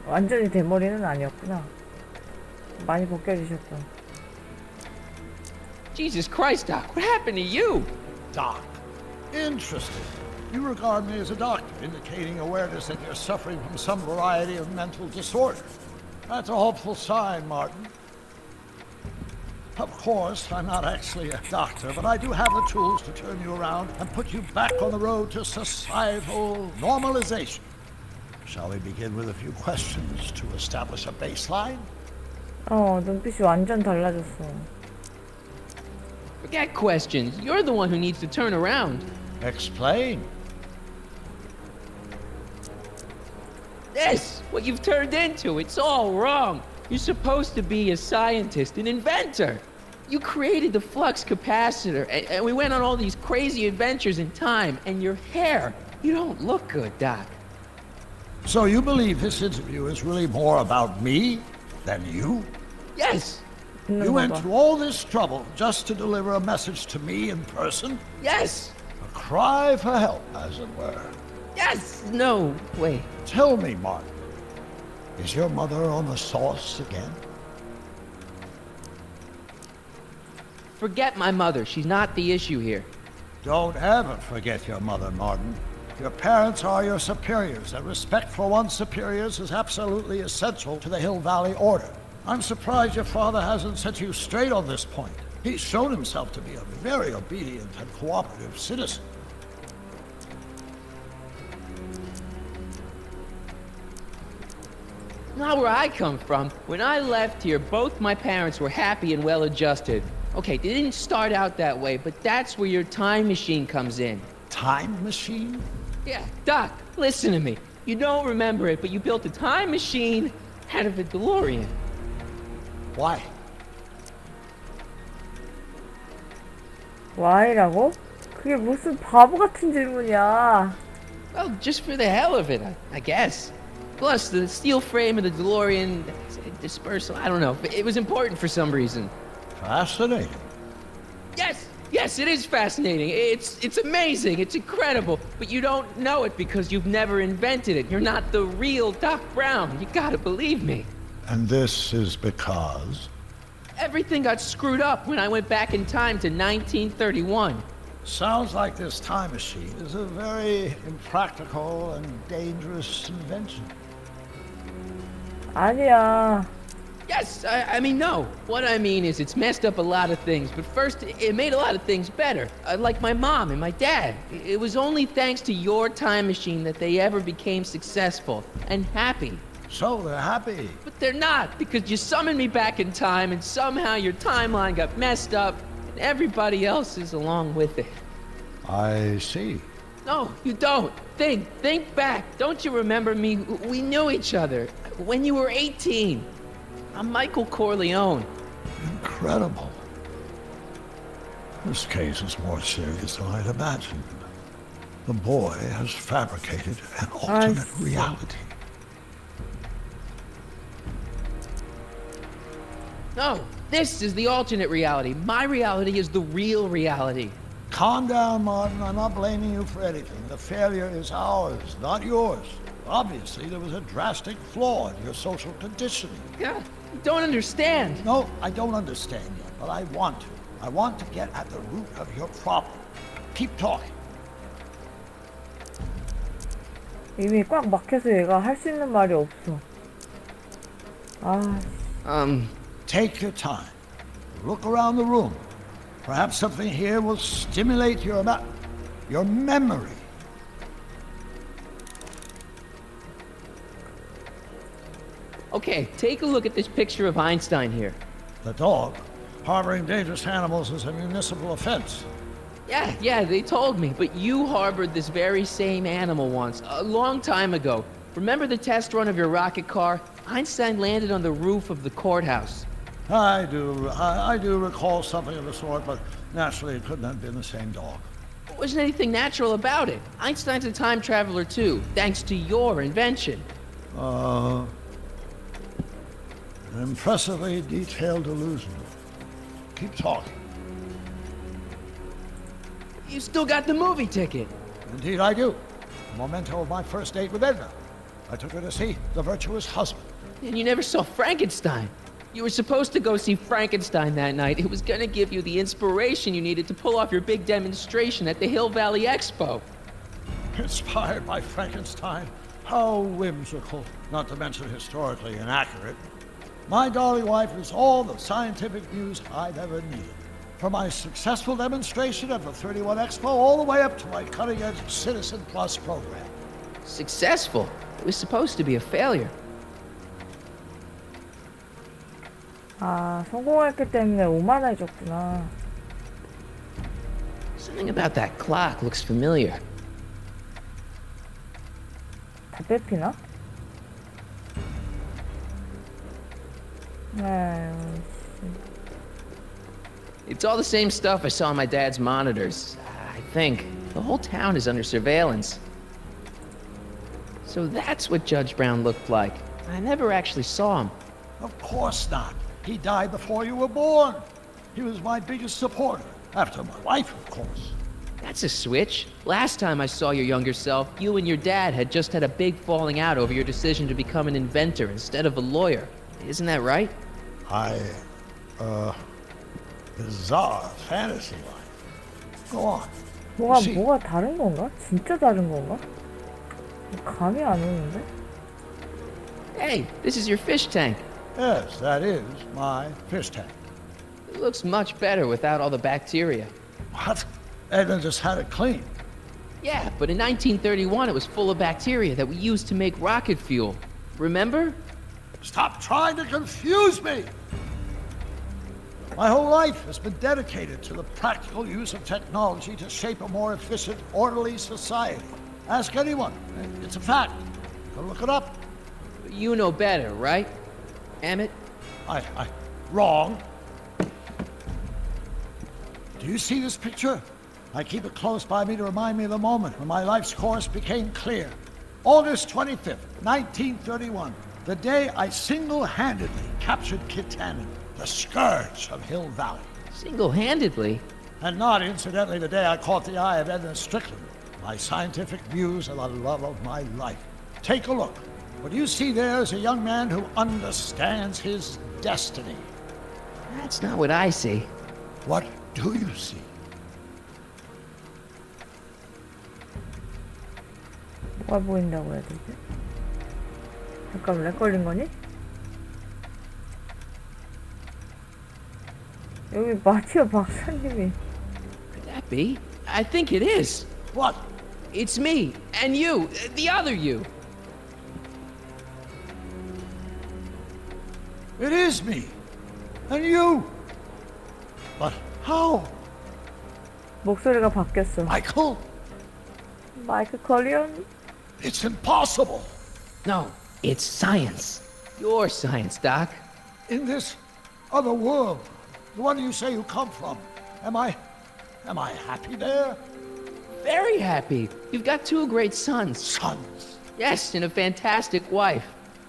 완전히 대머리는 아니었구나. 많이 벗겨지셨던. Jesus Christ, Doc, what happened to you? Doc. Interesting. You regard me as a doctor, indicating awareness that you're suffering from some variety of mental disorder. That's a hopeful sign, Martin. Of course, I'm not actually a doctor, but I do have the tools to turn you around and put you back on the road to societal normalization. Shall we begin with a few questions to establish a baseline? 눈빛이 완전 달라졌어. Forget questions. You're the one who needs to turn around. Explain. This, what you've turned into, it's all wrong. You're supposed to be a scientist, an inventor. You created the flux capacitor, and we went on all these crazy adventures in time, and your hair, you don't look good, Doc. So you believe this interview is really more about me than you? Yes. You went through all this trouble just to deliver a message to me in person? Yes. A cry for help, as it were. Yes! No, wait. Tell me, Martin, is your mother on the sauce again? Forget my mother. She's not the issue here. Don't ever forget your mother, Martin. Your parents are your superiors, and respect for one's superiors is absolutely essential to the Hill Valley Order. I'm surprised your father hasn't set you straight on this point. He's shown himself to be a very obedient and cooperative citizen. Not where I come from. When I left here, both my parents were happy and well-adjusted. Okay, they didn't start out that way, but that's where your time machine comes in. Time machine? Yeah, Doc, listen to me. You don't remember it, but you built a time machine out of a DeLorean. Why? Why라고? 그게 무슨 바보 같은 질문이야. Well, just for the hell of it, I guess. Plus, the steel frame of the DeLorean, dispersal, I don't know. It was important for some reason. Fascinating. Yes, it is fascinating. It's amazing. It's incredible. But you don't know it because you've never invented it. You're not the real Doc Brown. You gotta believe me. And this is because? Everything got screwed up when I went back in time to 1931. Sounds like this time machine is a very impractical and dangerous invention. 아니야. Yes, I mean, no. What I mean is it's messed up a lot of things, but first, it made a lot of things better. Like my mom and my dad. It was only thanks to your time machine that they ever became successful and happy. So they're happy. But they're not, because you summoned me back in time, and somehow your timeline got messed up, and everybody else is along with it. I see. No, you don't. Think back. Don't you remember me? We knew each other when you were 18. I'm Michael Corleone. Incredible. This case is more serious than I'd imagined. The boy has fabricated an alternate reality. No, this is the alternate reality. My reality is the real reality. Calm down, Martin. I'm not blaming you for anything. The failure is ours, not yours. Obviously, there was a drastic flaw in your social conditioning. Yeah, you don't understand. No, I don't understand yet, but I want to. I want to get at the root of your problem. Keep talking. 이미 꽉 막혀서 얘가 할 수 있는 말이 없어. Take your time. Look around the room. Perhaps something here will stimulate your memory. Okay, take a look at this picture of Einstein here. The dog. Harboring dangerous animals is a municipal offense. Yeah, they told me, but you harbored this very same animal once, a long time ago. Remember the test run of your rocket car? Einstein landed on the roof of the courthouse. I do recall something of the sort, but naturally it couldn't have been the same dog. There wasn't anything natural about it. Einstein's a time traveler too, thanks to your invention. An impressively detailed illusion. Keep talking. You still got the movie ticket. Indeed I do. A memento of my first date with Edna. I took her to see The Virtuous Husband. And you never saw Frankenstein. You were supposed to go see Frankenstein that night. It was gonna give you the inspiration you needed to pull off your big demonstration at the Hill Valley Expo. Inspired by Frankenstein? How whimsical, not to mention historically inaccurate. My darling wife is all the scientific news I've ever needed. From my successful demonstration at the 31 Expo all the way up to my cutting-edge Citizen Plus program. Successful? It was supposed to be a failure. 아, 성공했기 때문에 오만해졌구나. Something about that clock looks familiar. 다 뺏기나? 아유, It's all the same stuff I saw on my dad's monitors. I think. The whole town is under surveillance. So that's what Judge Brown looked like. I never actually saw him. Of course not. He died before you were born. He was my biggest supporter, after my wife, of course. That's a switch. Last time I saw your younger self, you and your dad had just had a big falling out over your decision to become an inventor instead of a lawyer. Isn't that right? Bizarre fantasy life. Go on. 뭐가 다른 건가? 진짜 다른 건가? 감이 안 오는데? Hey, this is your fish tank. Yes, that is my fish tank. It looks much better without all the bacteria. What? Edna just had it cleaned. Yeah, but in 1931 it was full of bacteria that we used to make rocket fuel. Remember? Stop trying to confuse me! My whole life has been dedicated to the practical use of technology to shape a more efficient, orderly society. Ask anyone. It's a fact. Go look it up. You know better, right? Emmett? Wrong. Do you see this picture? I keep it close by me to remind me of the moment when my life's course became clear. August 25th, 1931, the day I single-handedly captured Kit Tannen, the scourge of Hill Valley. Single-handedly? And not, incidentally, the day I caught the eye of Edna Strickland, my scientific muse and the love of my life. Take a look. What you see there is a young man who understands his destiny. That's not what I see. What do you see? 뭐가 보인다고 해야 되지? 잠깐 렉 걸린 거니? 여기 마티오 박사님이. Could that be? I think it is. What? It's me and you, the other you. It is me. And you. But how? 목소리가 바뀌었어. Michael? 마이클 컬리언? It's impossible. No, it's science. Your science, Doc. In this other world, the one you say you come from, am I happy there? Very happy. You've got two great sons. Sons? Yes, and a fantastic wife.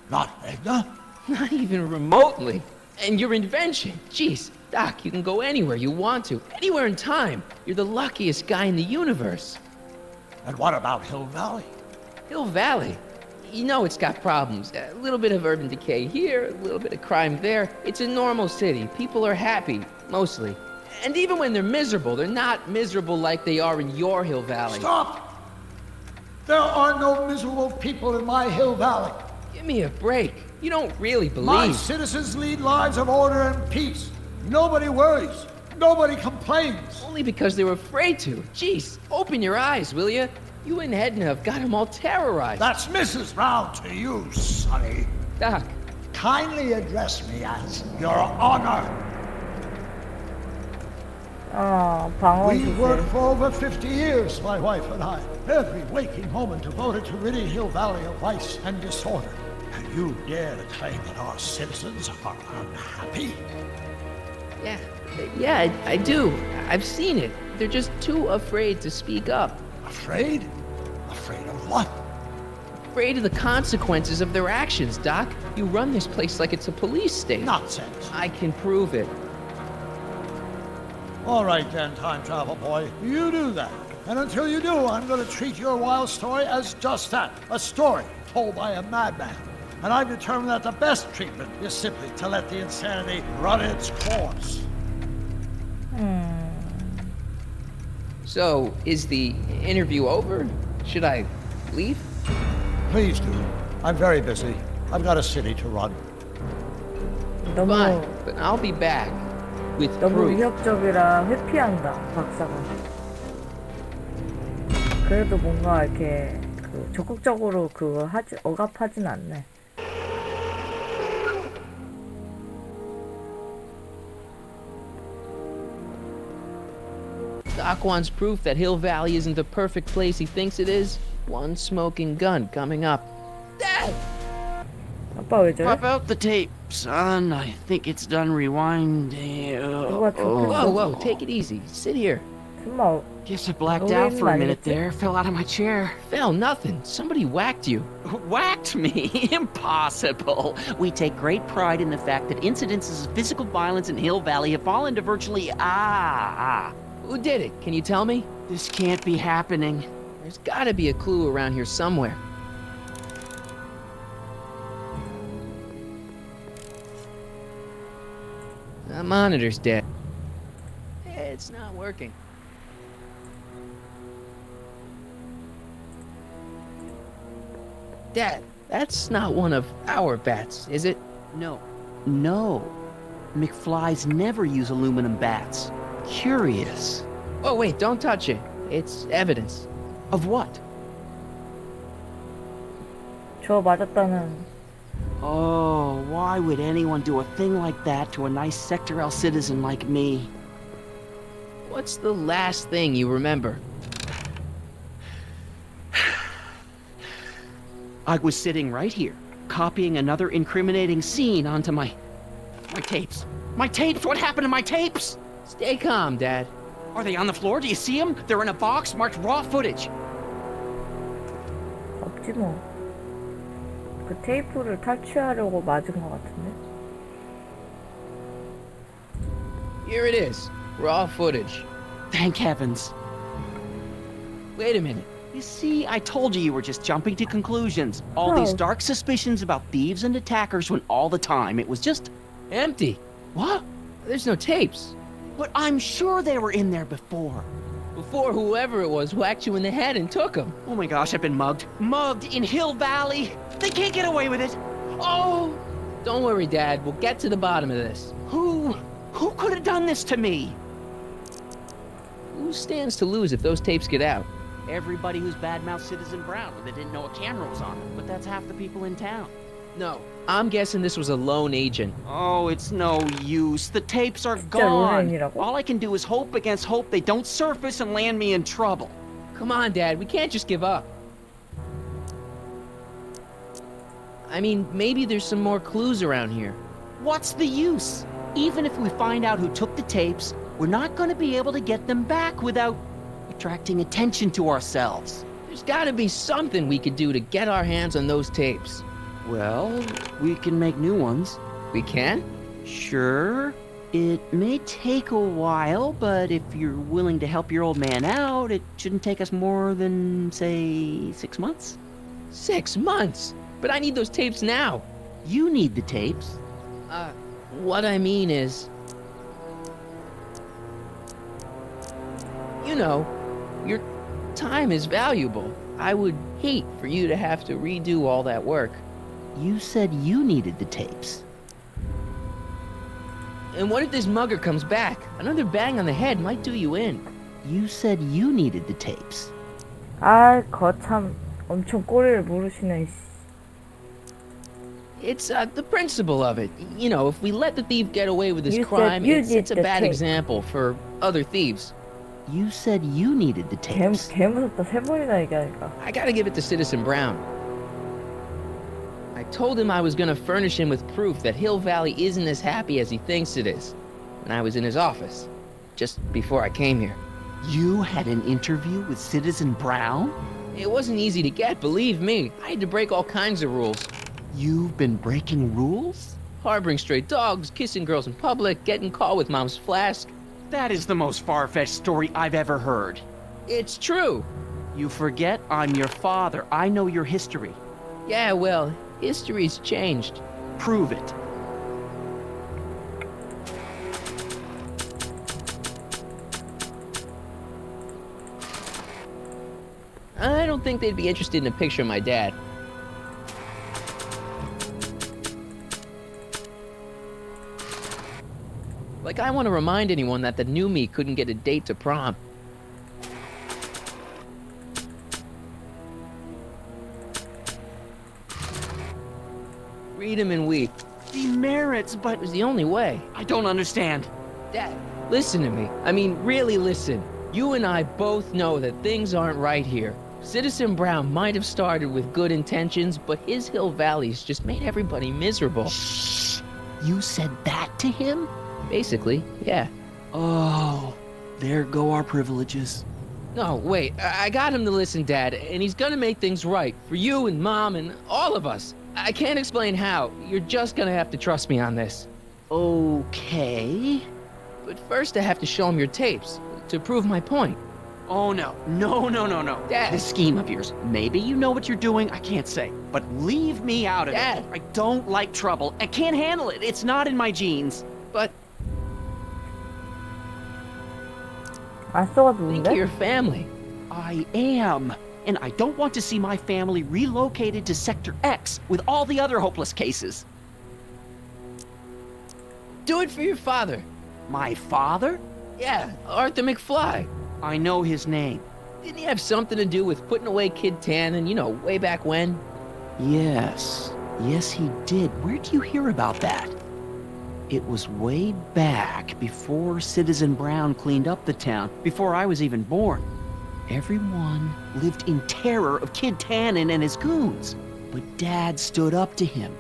Not Edna? Not even remotely. And your invention. Jeez, Doc, you can go anywhere you want to. Anywhere in time. You're the luckiest guy in the universe. And what about Hill Valley? Hill Valley? You know it's got problems. A little bit of urban decay here, a little bit of crime there. It's a normal city. People are happy, mostly. And even when they're miserable, they're not miserable like they are in your Hill Valley. Stop! There are no miserable people in my Hill Valley. Give me a break. You don't really believe. My citizens lead lives of order and peace. Nobody worries. Nobody complains. Only because they were afraid to. Jeez, open your eyes, will you? You and Edna have got them all terrorized. That's Mrs. Brown to you, Sonny. Doc. Kindly address me as Your Honor. We worked for over 50 years, my wife and I. Every waking moment devoted to ridding Hill Valley of vice and disorder. And you dare to claim that our citizens are unhappy? Yeah, I do. I've seen it. They're just too afraid to speak up. Afraid? Afraid of what? Afraid of the consequences of their actions, Doc. You run this place like it's a police state. Nonsense. I can prove it. All right then, time travel boy. You do that. And until you do, I'm going to treat your wild story as just that. A story told by a madman. And I've determined that the best treatment is simply to let the insanity run its course. So, is the interview over? Should I leave? Please do. I'm very busy. I've got a city to run. Fine, but I'll be back with 너무 proof. 위협적이라 회피한다, 박사가. 그래도 뭔가 이렇게 적극적으로 억압하진 않네. Doc wants proof that Hill Valley isn't the perfect place he thinks it is. One smoking gun coming up. 아빠 왜 저래? Pop out the tape, son. I think it's done rewinding. Whoa, take it easy. Sit here. 정말 Guess I blacked out for a minute there. Fell out of my chair. Fell nothing. Somebody whacked you. Whacked me? Impossible. We take great pride in the fact that incidences of physical violence in Hill Valley have fallen to virtually Who did it? Can you tell me? This can't be happening. There's gotta be a clue around here somewhere. The monitor's dead. It's not working. Dad, that's not one of our bats, is it? No. McFlys never use aluminum bats. Curious. Oh, wait, don't touch it. It's evidence. Of what? 저 맞았다는. Oh, why would anyone do a thing like that to a nice Sector L citizen like me? What's the last thing you remember? I was sitting right here, copying another incriminating scene onto my tapes. My tapes! What happened to my tapes? Stay calm, Dad. Are they on the floor? Do you see them? They're in a box marked raw footage. 없지 뭐. 그 테이프를 탈취하려고 맞은 것 같은데. Here it is. Raw footage. Thank heavens. Wait a minute. You see, I told you were just jumping to conclusions. All these dark suspicions about thieves and attackers when all the time it was just... empty. What? There's no tapes. But I'm sure they were in there before. Before whoever it was whacked you in the head and took them. Oh my gosh, I've been mugged. Mugged in Hill Valley. They can't get away with it. Oh! Don't worry, Dad. We'll get to the bottom of this. Who could have done this to me? Who stands to lose if those tapes get out? Everybody who's badmouthed Citizen Brown when they didn't know a camera was on them. But that's half the people in town. No. I'm guessing this was a lone agent. Oh, it's no use. The tapes are gone. All I can do is hope against hope they don't surface and land me in trouble. Come on, Dad. We can't just give up. I mean, maybe there's some more clues around here. What's the use? Even if we find out who took the tapes, we're not going to be able to get them back without attracting attention to ourselves. There's gotta be something we could do to get our hands on those tapes. Well, we can make new ones. We can? Sure. It may take a while, but if you're willing to help your old man out, it shouldn't take us more than, say, 6 months. 6 months? But I need those tapes now. You need the tapes. What I mean is... You know, your time is valuable. I would hate for you to have to redo all that work. You said you needed the tapes. And what if this mugger comes back? Another bang on the head might do you in. You said you needed the tapes. 아, 거참 엄청 꼬리를 물으시네. It's the principle of it. You know, if we let the thief get away with his You crime, said you it's a did the bad tape. example for other thieves. You said you needed the tapes. 개 무섭다. 세 번이나 얘기하니까. I gotta give it to Citizen Brown. I told him I was gonna furnish him with proof that Hill Valley isn't as happy as he thinks it is when I was in his office, just before I came here. You had an interview with Citizen Brown? It wasn't easy to get, believe me. I had to break all kinds of rules. You've been breaking rules? Harboring stray dogs, kissing girls in public, getting caught with Mom's flask. That is the most far-fetched story I've ever heard. It's true. You forget I'm your father. I know your history. Yeah, well, history's changed. Prove it. I don't think they'd be interested in a picture of my dad. Like, I want to remind anyone that the new me couldn't get a date to prom. Read him and weep. Demerits, but... It was the only way. I don't understand. Dad, listen to me. I mean, really listen. You and I both know that things aren't right here. Citizen Brown might have started with good intentions, but his Hill Valley's just made everybody miserable. Shh! You said that to him? Basically, yeah. Oh, there go our privileges. No, wait, I got him to listen, Dad, and he's gonna make things right for you and Mom and all of us. I can't explain how. You're just gonna have to trust me on this. Okay. But first I have to show him your tapes, to prove my point. Oh, no. No. Dad. This scheme of yours, maybe you know what you're doing, I can't say. But leave me out of Dad. it. I don't like trouble. I can't handle it. It's not in my genes. But 안 써가 think 누군데? of your family. I am. And I don't want to see my family relocated to Sector X with all the other hopeless cases. Do it for your father. My father? Yeah, Arthur McFly. I know his name. Didn't he have something to do with putting away Kid Tannen, you know, way back when? Yes. Yes, he did. Where'd you hear about that? It was way back before Citizen Brown cleaned up the town, before I was even born. Everyone lived in terror of Kid Tannen and his goons. But Dad stood up to him.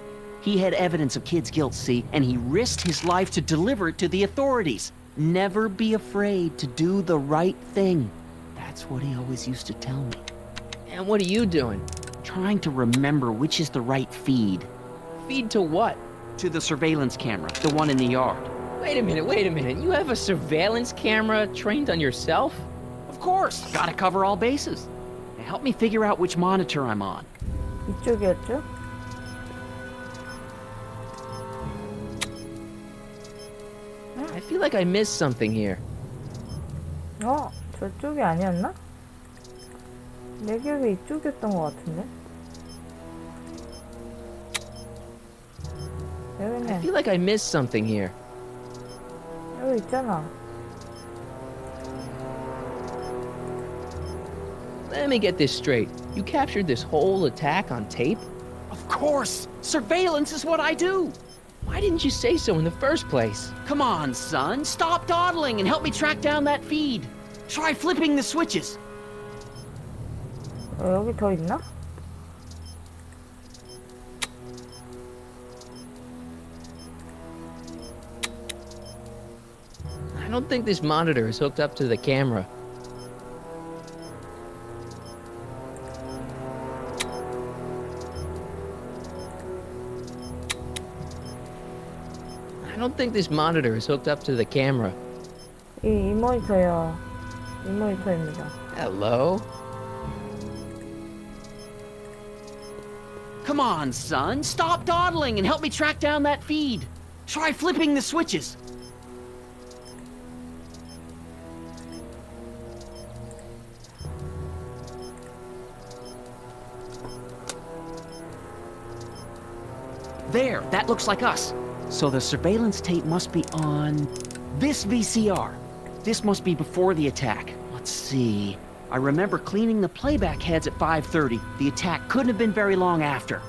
He had evidence of Kid's guilt, see, and he risked his life to deliver it to the authorities. Never be afraid to do the right thing. That's what he always used to tell me. And what are you doing? Trying to remember which is the right feed. Feed to what? To the surveillance camera, the one in the yard. Wait a minute. You have a surveillance camera trained on yourself? Of course. Gotta cover all bases. Now help me figure out which monitor I'm on. 이쪽이었죠? I feel like I missed something here. 저쪽이 아니었나? 내 기억에 이쪽이었던 것 같은데? I 여기네. feel like I missed something here. 여기 있잖아. Let me get this straight. You captured this whole attack on tape? Of course! Surveillance is what I do! Why didn't you say so in the first place? Come on, son. Stop dawdling and help me track down that feed. Try flipping the switches. 여기 더 있나? I don't think this monitor is hooked up to the camera. I don't think this monitor is hooked up to the camera. 이 모니터요. 이 모니터입니다. Hello? Come on, son. Stop dawdling and help me track down that feed. Try flipping the switches. There, that looks like us. So the surveillance tape must be on this VCR. This must be before the attack. Let's see. I remember cleaning the playback heads at 5:30. The attack couldn't have been very long after.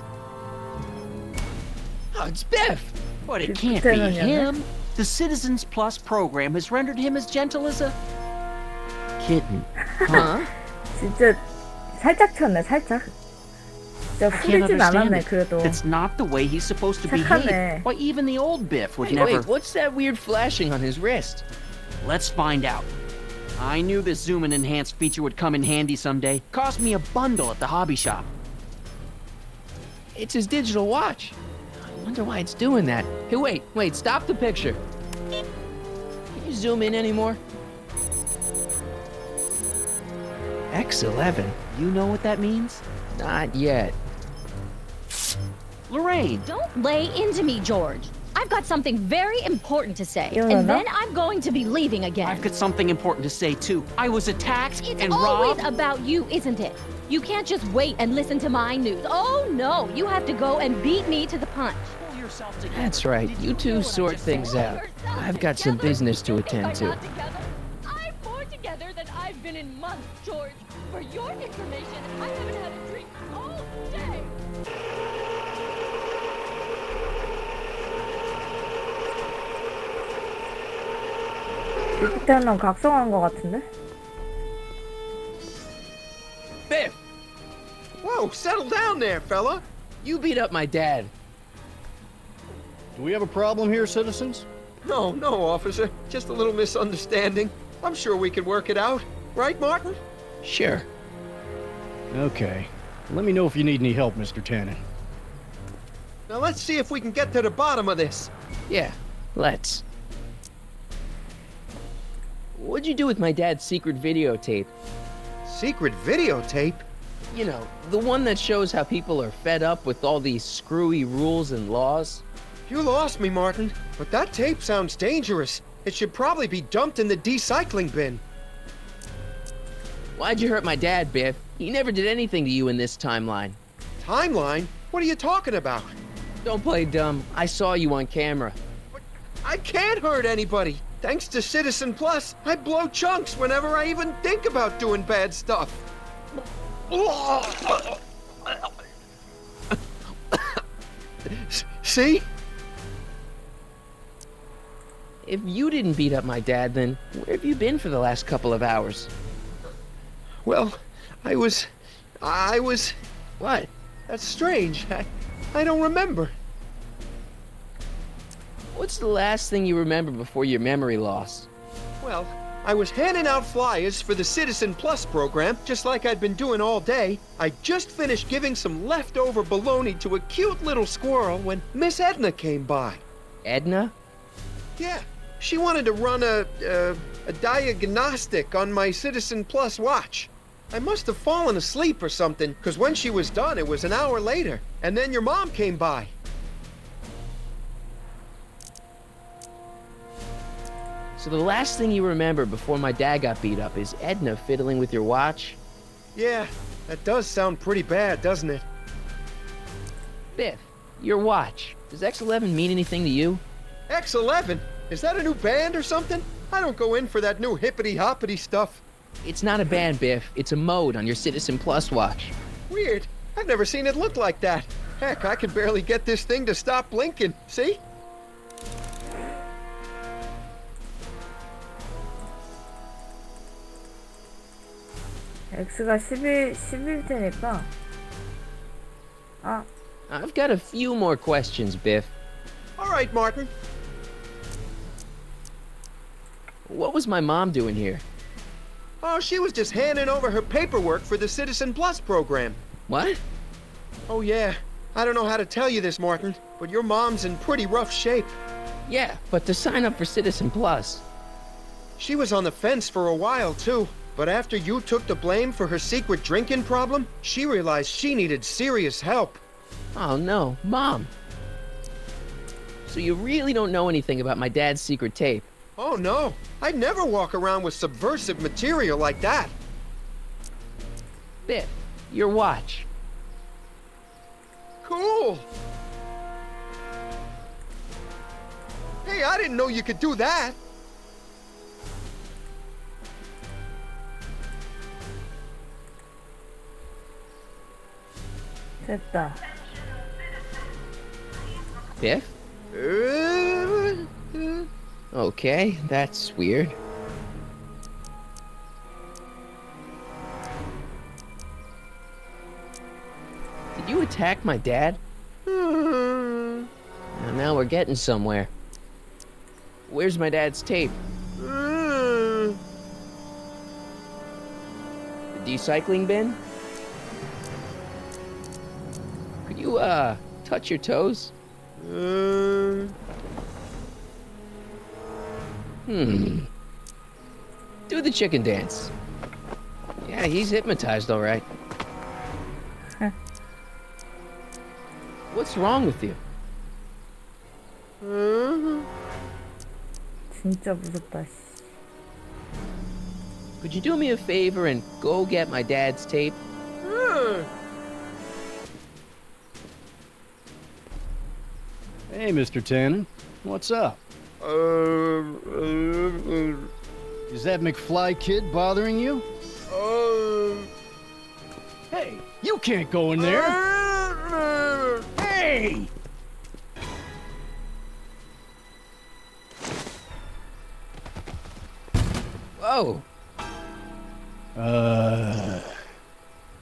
Oh, it's Biff! But it can't be him. The Citizens Plus program has rendered him as gentle as a kitten. Huh? 진짜 살짝 쳤네, 살짝. 진짜 I can't 후리진 understand 않았네, it. 그래도. It's not the way he's supposed to 착하네. behave. Why, even the old Biff would Wait, never... wait, what's that weird flashing on his wrist? Let's find out. I knew this zoom and enhance feature would come in handy someday. Cost me a bundle at the hobby shop. It's his digital watch. I wonder why it's doing that. Hey, wait, stop the picture. Can you zoom in anymore? X11? You know what that means? Not yet. Lorraine! Don't lay into me, George. I've got something very important to say, You and know? then I'm going to be leaving again. I've got something important to say, too. I was attacked It's and always robbed. about you, isn't it? You can't just wait and listen to my news. Oh, no. You have to go and beat me to the punch. Pull yourself together. That's right. You two sort things out. I've got some business to attend to. I'm more together than I've been in months, George. For your information, I haven't had a drink all day. 그때는 각성한 것 같은데? Biff! Whoa, settle down there, fella. You beat up my dad. Do we have a problem here, citizens? No, officer. Just a little misunderstanding. I'm sure we can work it out. Right, Martin? Sure. Okay. Let me know if you need any help, Mr. Tannen. Now let's see if we can get to the bottom of this. Yeah, let's. What'd you do with my dad's secret videotape? Secret videotape? You know, the one that shows how people are fed up with all these screwy rules and laws. You lost me, Martin, but that tape sounds dangerous. It should probably be dumped in the recycling bin. Why'd you hurt my dad, Biff? He never did anything to you in this timeline. Timeline? What are you talking about? Don't play dumb. I saw you on camera. I can't hurt anybody. Thanks to Citizen Plus, I blow chunks whenever I even think about doing bad stuff. See? If you didn't beat up my dad, then where have you been for the last couple of hours? Well, I was... What? That's strange. I don't remember. What's the last thing you remember before your memory loss? Well, I was handing out flyers for the Citizen Plus program, just like I'd been doing all day. I just finished giving some leftover bologna to a cute little squirrel when Miss Edna came by. Edna? Yeah, she wanted to run a diagnostic on my Citizen Plus watch. I must have fallen asleep or something, because when she was done, it was an hour later. And then your mom came by. So the last thing you remember before my dad got beat up is Edna fiddling with your watch? Yeah, that does sound pretty bad, doesn't it? Biff, your watch. Does X11 mean anything to you? X11? Is that a new band or something? I don't go in for that new hippity-hoppity stuff. It's not a band, Biff. It's a mode on your Citizen Plus watch. Weird. I've never seen it look like that. Heck, I can barely get this thing to stop blinking. See? X가 10일 테니까. 아. I've got a few more questions, Biff. All right, Martin. What was my mom doing here? Oh, she was just handing over her paperwork for the Citizen Plus program. What? Oh, yeah. I don't know how to tell you this, Martin, but your mom's in pretty rough shape. Yeah, but to sign up for Citizen Plus. She was on the fence for a while, too. But after you took the blame for her secret drinking problem, she realized she needed serious help. Oh, no. Mom. So you really don't know anything about my dad's secret tape? Oh, no. I'd never walk around with subversive material like that. Biff, your watch. Cool. Hey, I didn't know you could do that. 됐다. Biff? Okay, that's weird. Did you attack my dad? Now we're getting somewhere. Where's my dad's tape? The recycling bin? Could you, touch your toes? Do the chicken dance. Yeah, he's hypnotized, all right. What's wrong with you? 진짜 무섭다. Could you do me a favor and go get my dad's tape? Hey, Mr. Tannen. What's up? Is that McFly kid bothering you? Hey, you can't go in there! Hey! Whoa!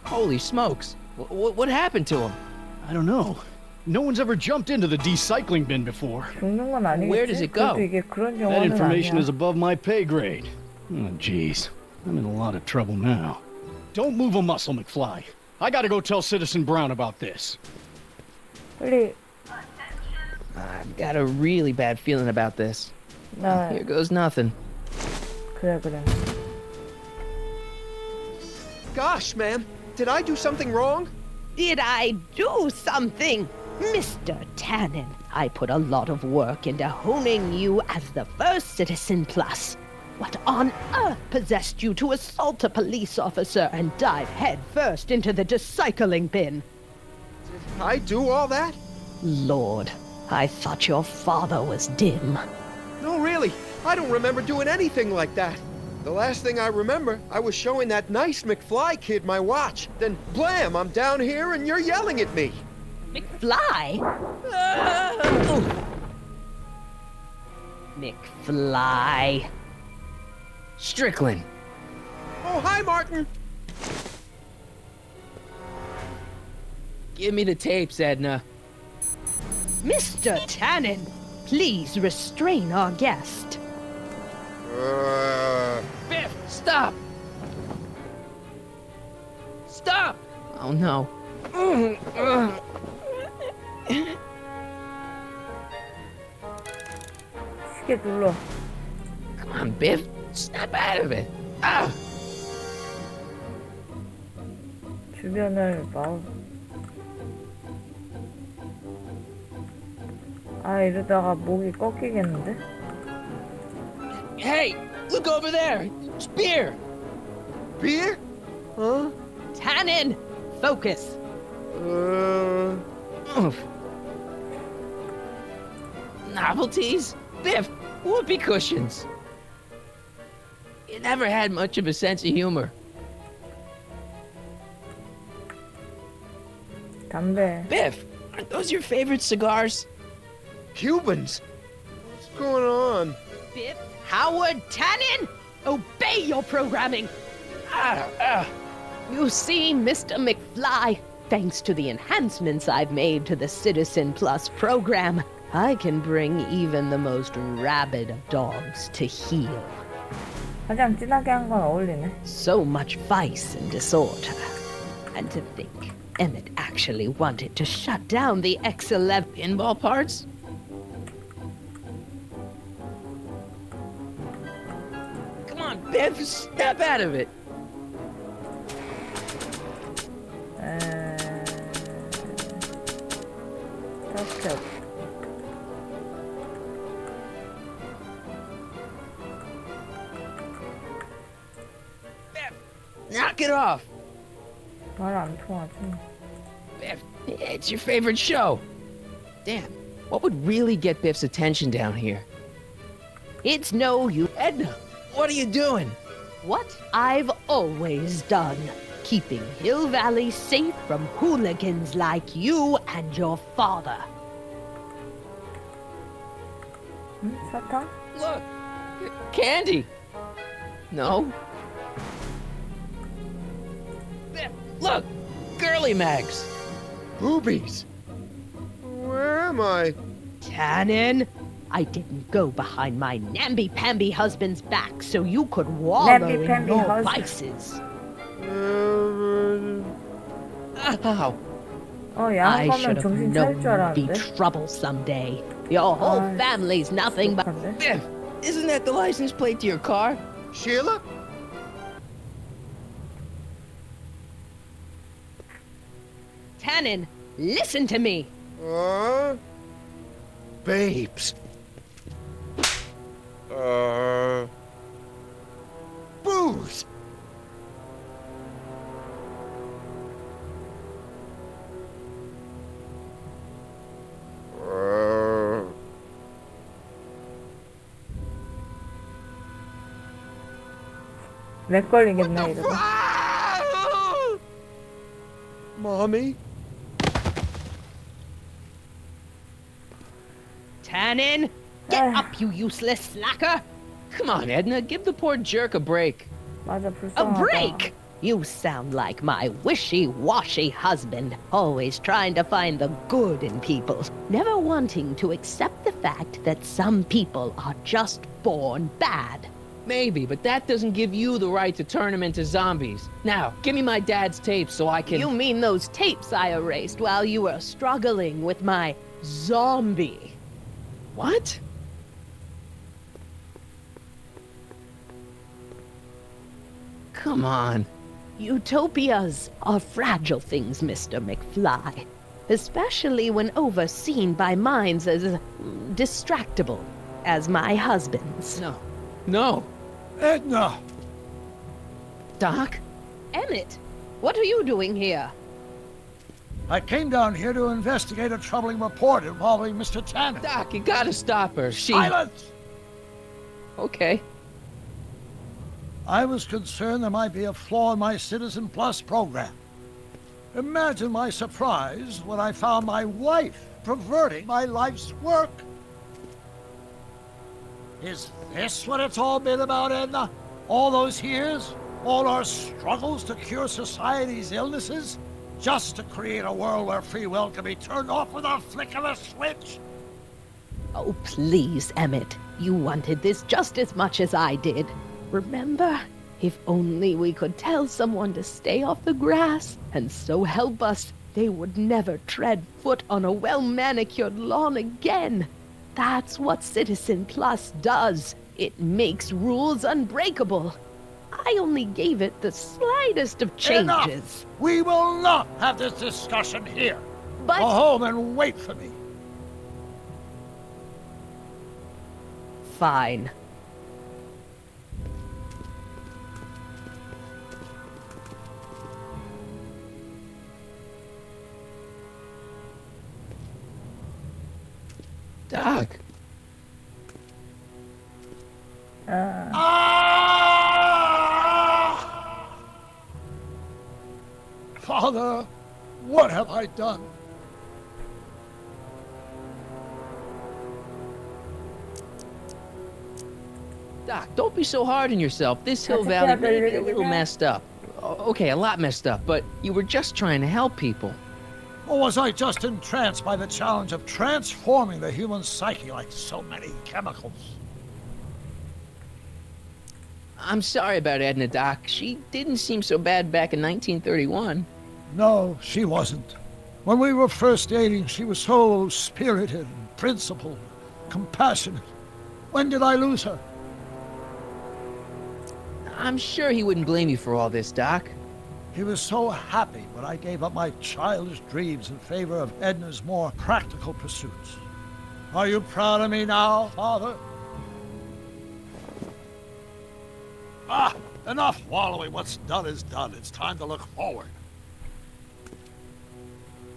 Holy smokes! What happened to him? I don't know. No one's ever jumped into the recycling bin before. 죽는 건 아니겠지? Where does it go? 그래도 이게 그런 That 영화는 information 아니야. is above my pay grade. Oh, jeez. I'm in a lot of trouble now. Don't move a muscle, McFly. I gotta go tell Citizen Brown about this. 빨리. I've got a really bad feeling about this. 나 Here goes nothing. 그래. Gosh, ma'am, did I do something wrong? Did I do something? Mr. Tannen, I put a lot of work into honing you as the first Citizen Plus. What on earth possessed you to assault a police officer and dive headfirst into the recycling bin? Did I do all that? Lord, I thought your father was dim. No, really, I don't remember doing anything like that. The last thing I remember, I was showing that nice McFly kid my watch. Then, blam, I'm down here and you're yelling at me. McFly? McFly. Strickland. Oh, hi, Martin. Give me the tapes, Edna. Mr. Tannen, please restrain our guest. Biff, stop! Stop! Oh no. 시계 눌러. Come on, Biff. Snap out of it. Ah! 주변을 이러다가 목이 꺾이겠는데? Hey, look over there. It's beer. Beer? Huh? Tannen, focus. Novelties? Biff, whoopee cushions. You never had much of a sense of humor. 담배. Biff, aren't those your favorite cigars? Cubans? What's going on? Biff Howard Tannen, obey your programming. You see, Mr. McFly, thanks to the enhancements I've made to the Citizen Plus program, I can bring even the most rabid of dogs to heel. 가장 진하게 한 건 어울리네. So much vice and disorder. And to think, Emmett actually wanted to shut down the X11 pinball parts? Come on, Biff, step out of it. That's Knock it off. 말 안 통하지. Biff, it's your favorite show. Damn, what would really get Biff's attention down here? It's no you. Edna, what are you doing? What I've always done. Keeping Hill Valley safe from hooligans like you and your father. 사탕? Look, candy. No. Biff, look, girly mags. Boobies. Where am I? Tannen, I didn't go behind my namby-pamby husband's back so you could wallow in your vices. Ow. I 양아가면 should have 정신 차릴 known 줄 you'd be 알았는데. trouble someday. Your whole family's nothing but... Biff, isn't that the license plate to your car? Sheila? Tannen, listen to me. Babes. Booze. 렉 걸리겠네 이러다. Mommy? Tannen, get up, you useless slacker. Come on, Edna, give the poor jerk a break. 맞아, A 불쌍하다. break? You sound like my wishy-washy husband, always trying to find the good in people, never wanting to accept the fact that some people are just born bad. Maybe, but that doesn't give you the right to turn them into zombies. Now, give me my dad's tapes so I can... You mean those tapes I erased while you were struggling with my zombie? What? come on. Utopias are fragile things, Mr. McFly. Especially when overseen by minds as distractible as my husband's. No. No. Edna! Doc? Emmett, what are you doing here? I came down here to investigate a troubling report involving Mr. Tanner. Doc, you gotta stop her. Silence! Okay. I was concerned there might be a flaw in my Citizen Plus program. Imagine my surprise when I found my wife perverting my life's work. Is this what it's all been about, Edna? All those years? All our struggles to cure society's illnesses? Just to create a world where free will can be turned off with a flick of a switch? Oh, please, Emmett. You wanted this just as much as I did. Remember? If only we could tell someone to stay off the grass, and so help us, they would never tread foot on a well-manicured lawn again. That's what Citizen Plus does. It makes rules unbreakable. I only gave it the slightest of changes. Enough! We will not have this discussion here. But... Go home and wait for me. Fine. Doc. Father, what have I done? Doc, don't be so hard on yourself. This Hill Valley may be a little messed up. Okay, a lot messed up, but you were just trying to help people. Or was I just entranced by the challenge of transforming the human psyche like so many chemicals? I'm sorry about Edna, Doc. She didn't seem so bad back in 1931. No, she wasn't. When we were first dating, she was so spirited, principled, compassionate. When did I lose her? I'm sure he wouldn't blame you for all this, Doc. He was so happy when I gave up my childish dreams in favor of Edna's more practical pursuits. Are you proud of me now, Father? Enough wallowing. What's done is done. It's time to look forward.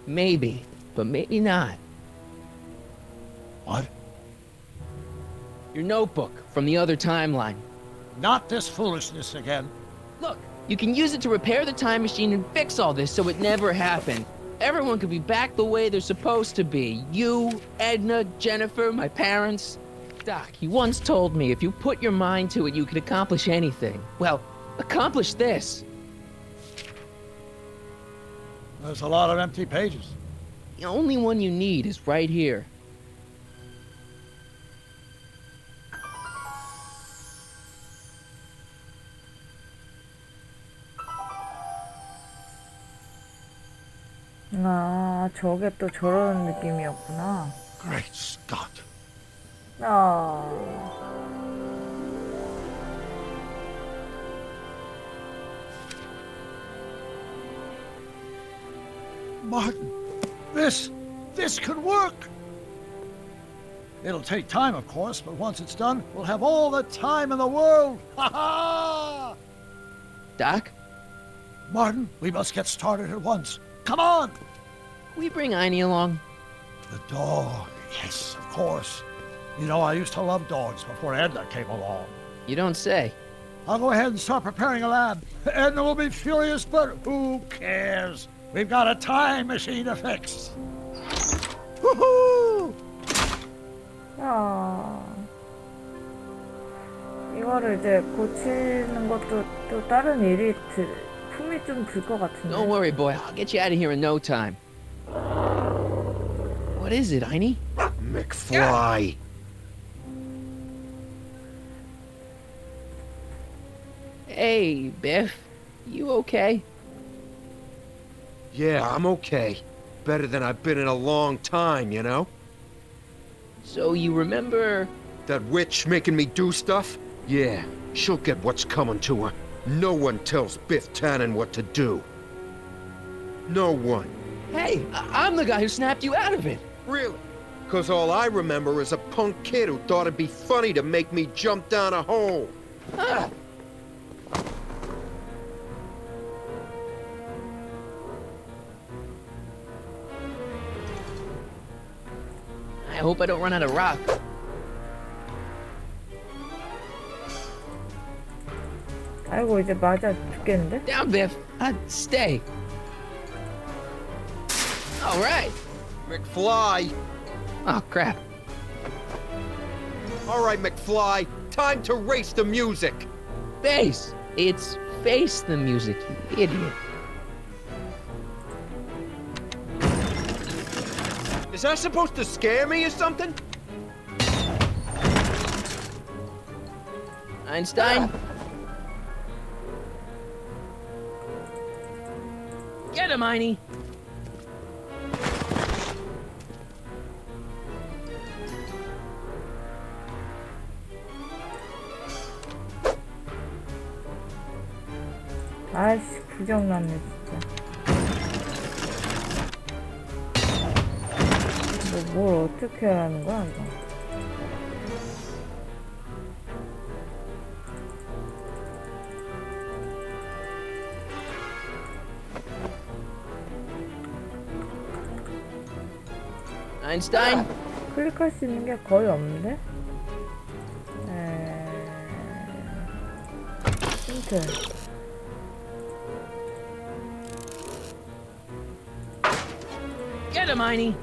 Maybe, but maybe not. What? Your notebook from the other timeline. Not this foolishness again. Look, you can use it to repair the time machine and fix all this so it never happened. Everyone could be back the way they're supposed to be. You, Edna, Jennifer, my parents. Doc, you once told me if you put your mind to it, you could accomplish anything. Well, accomplish this. There's a lot of empty pages. The only one you need is right here. 아, 저게 또 저런 느낌이었구나. Great Scott. 아. Martin, this could work. It'll take time, of course, but once it's done, we'll have all the time in the world. Ha ha! Doc? Martin, we must get started at once. Come on! Can we bring Einie along? The dog, yes, of course. You know, I used to love dogs before Edna came along. You don't say. I'll go ahead and start preparing a lab. Edna will be furious, but who cares? We've got a time machine to fix. Woohoo! 아. 이거를 이제 고치는 것도 또 다른 일이 품이 좀 들 것 같은데. Don't worry, boy. I'll get you out of here in no time. What is it, Einie? McFly. Hey, Biff. You okay? Yeah, I'm okay. Better than I've been in a long time, you know? So you remember... That witch making me do stuff? Yeah, she'll get what's coming to her. No one tells Biff Tannen what to do. No one. Hey, I'm the guy who snapped you out of it. Really? Because all I remember is a punk kid who thought it'd be funny to make me jump down a hole. Ah. I hope I don't run out of rock. 아이고 이제 맞아 죽겠는데? Down, Biff. Stay. All right. McFly! Oh, crap. All right, McFly. Time to race the music. Face. It's face the music, you idiot. Is that supposed to scare me or something? Einstein. Get him, Einie. 아이씨 부정났네 진짜. 뭘 어떻게 하라는 거야 이거? Einstein. 클릭할 수 있는 게 거의 없는데? 힌트. Get him, Einie.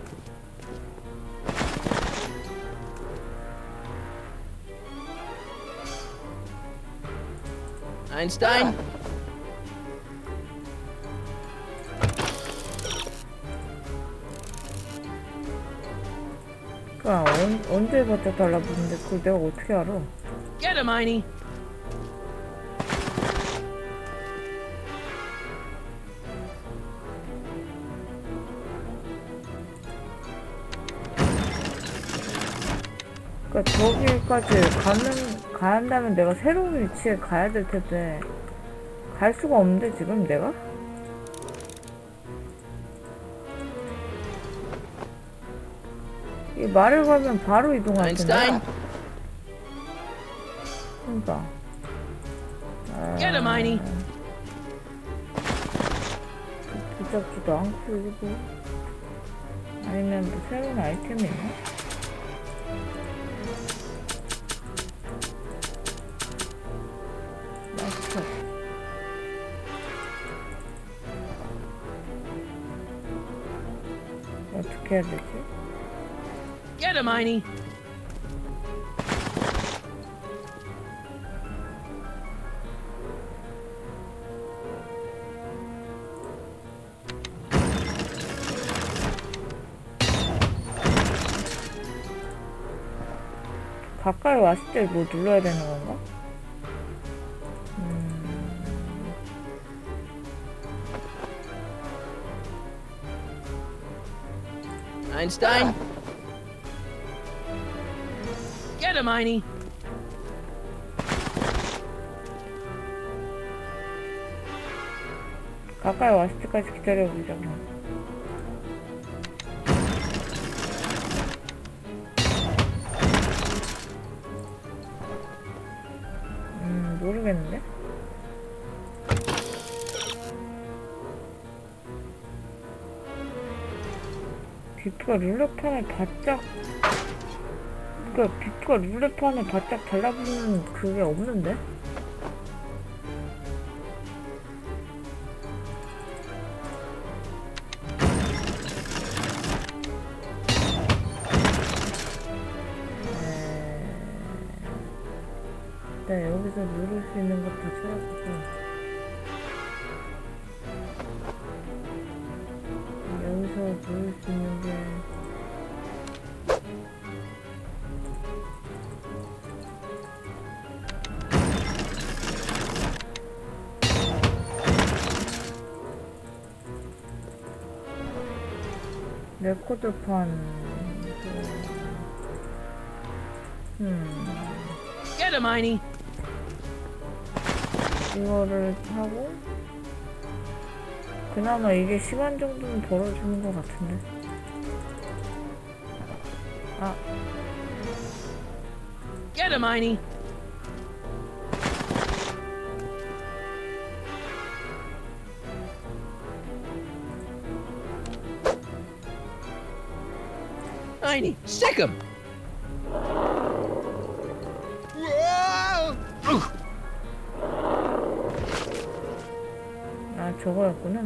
Einstein. 그니까 언제 바짝 달라붙는데 그걸 내가 어떻게 알아? Get him, Einie. 그니까 저기까지 간다면 내가 새로운 위치에 가야 될 텐데 갈 수가 없는데 지금 내가? 이 말을 걸면 바로 이동할 텐데. 그러니까. Get him, Einie. 붙잡지도 않고 이거. 아니면 뭐 새로운 아이템이 있나? 마스터. 어떻게 해야 되지? Get him, Einie. 가까이 왔을 때 뭐 눌러야 되는 건가? Einstein. Get him, Einie. 가까이 왔을 때까지 기다려보자고. 모르겠는데? 비프가 룰렛판을 바짝 그니까 비프가 룰렛판을 바짝 달라붙는 그게 없는데? 일단 여기서 누를 수 있는 것 다 찾아보고 여기서 누를 수 있는 게 레코드판 Get him, Einie. 이거를 하고 그나마 이게 시간 정도는 벌어주는 것 같은데. 아. Get him, Einie. Einie, sick him. 아, 저거였구나.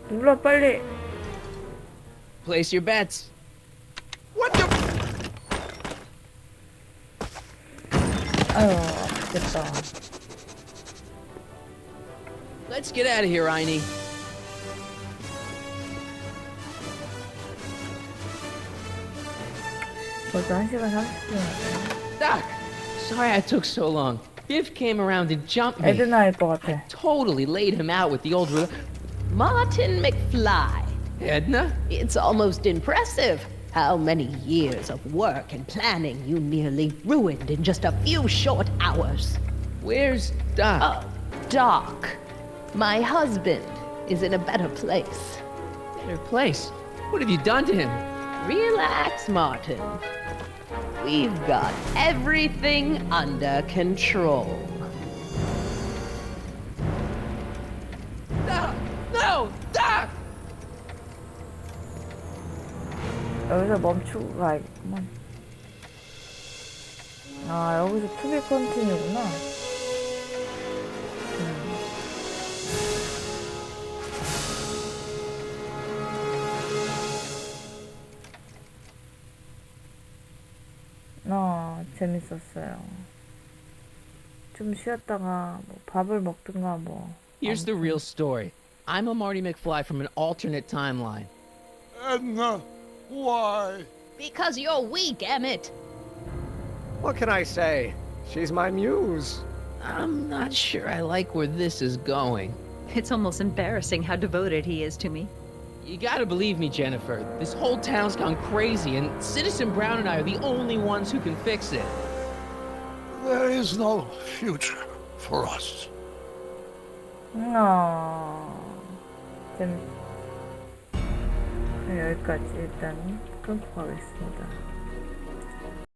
눌러 빨리. Place your bets. 아유, 아프겠다. Let's get out of here, Einie. 벌써 1시간 30분 왔네. Doc, sorry I took so long. Biff came around and jumped me. 에드나일 것 같아. Totally laid him out with the old Martin McFly. Edna? It's almost impressive how many years of work and planning you nearly ruined in just a few short hours. Where's Doc? Oh, Doc. My husband is in a better place. Better place? What have you done to him? Relax, Martin. We've got everything under control. Doc! No! Doc! 여기서 멈추고 가야겠구만. 아, 여기서 투비 컨티뉴구나. 재밌었어요. 좀 쉬었다가 뭐 밥을 먹든가 뭐. Here's the real story. I'm a Marty McFly from an alternate timeline. Edna, why? Because you're weak, Emmett. What can I say? She's my muse. I'm not sure I like where this is going. It's almost embarrassing how devoted he is to me. You gotta believe me, Jennifer. This whole town's gone crazy, and Citizen Brown and I are the only ones who can fix it. There is no future for us. 여기까지 일단 끊고 가겠습니다.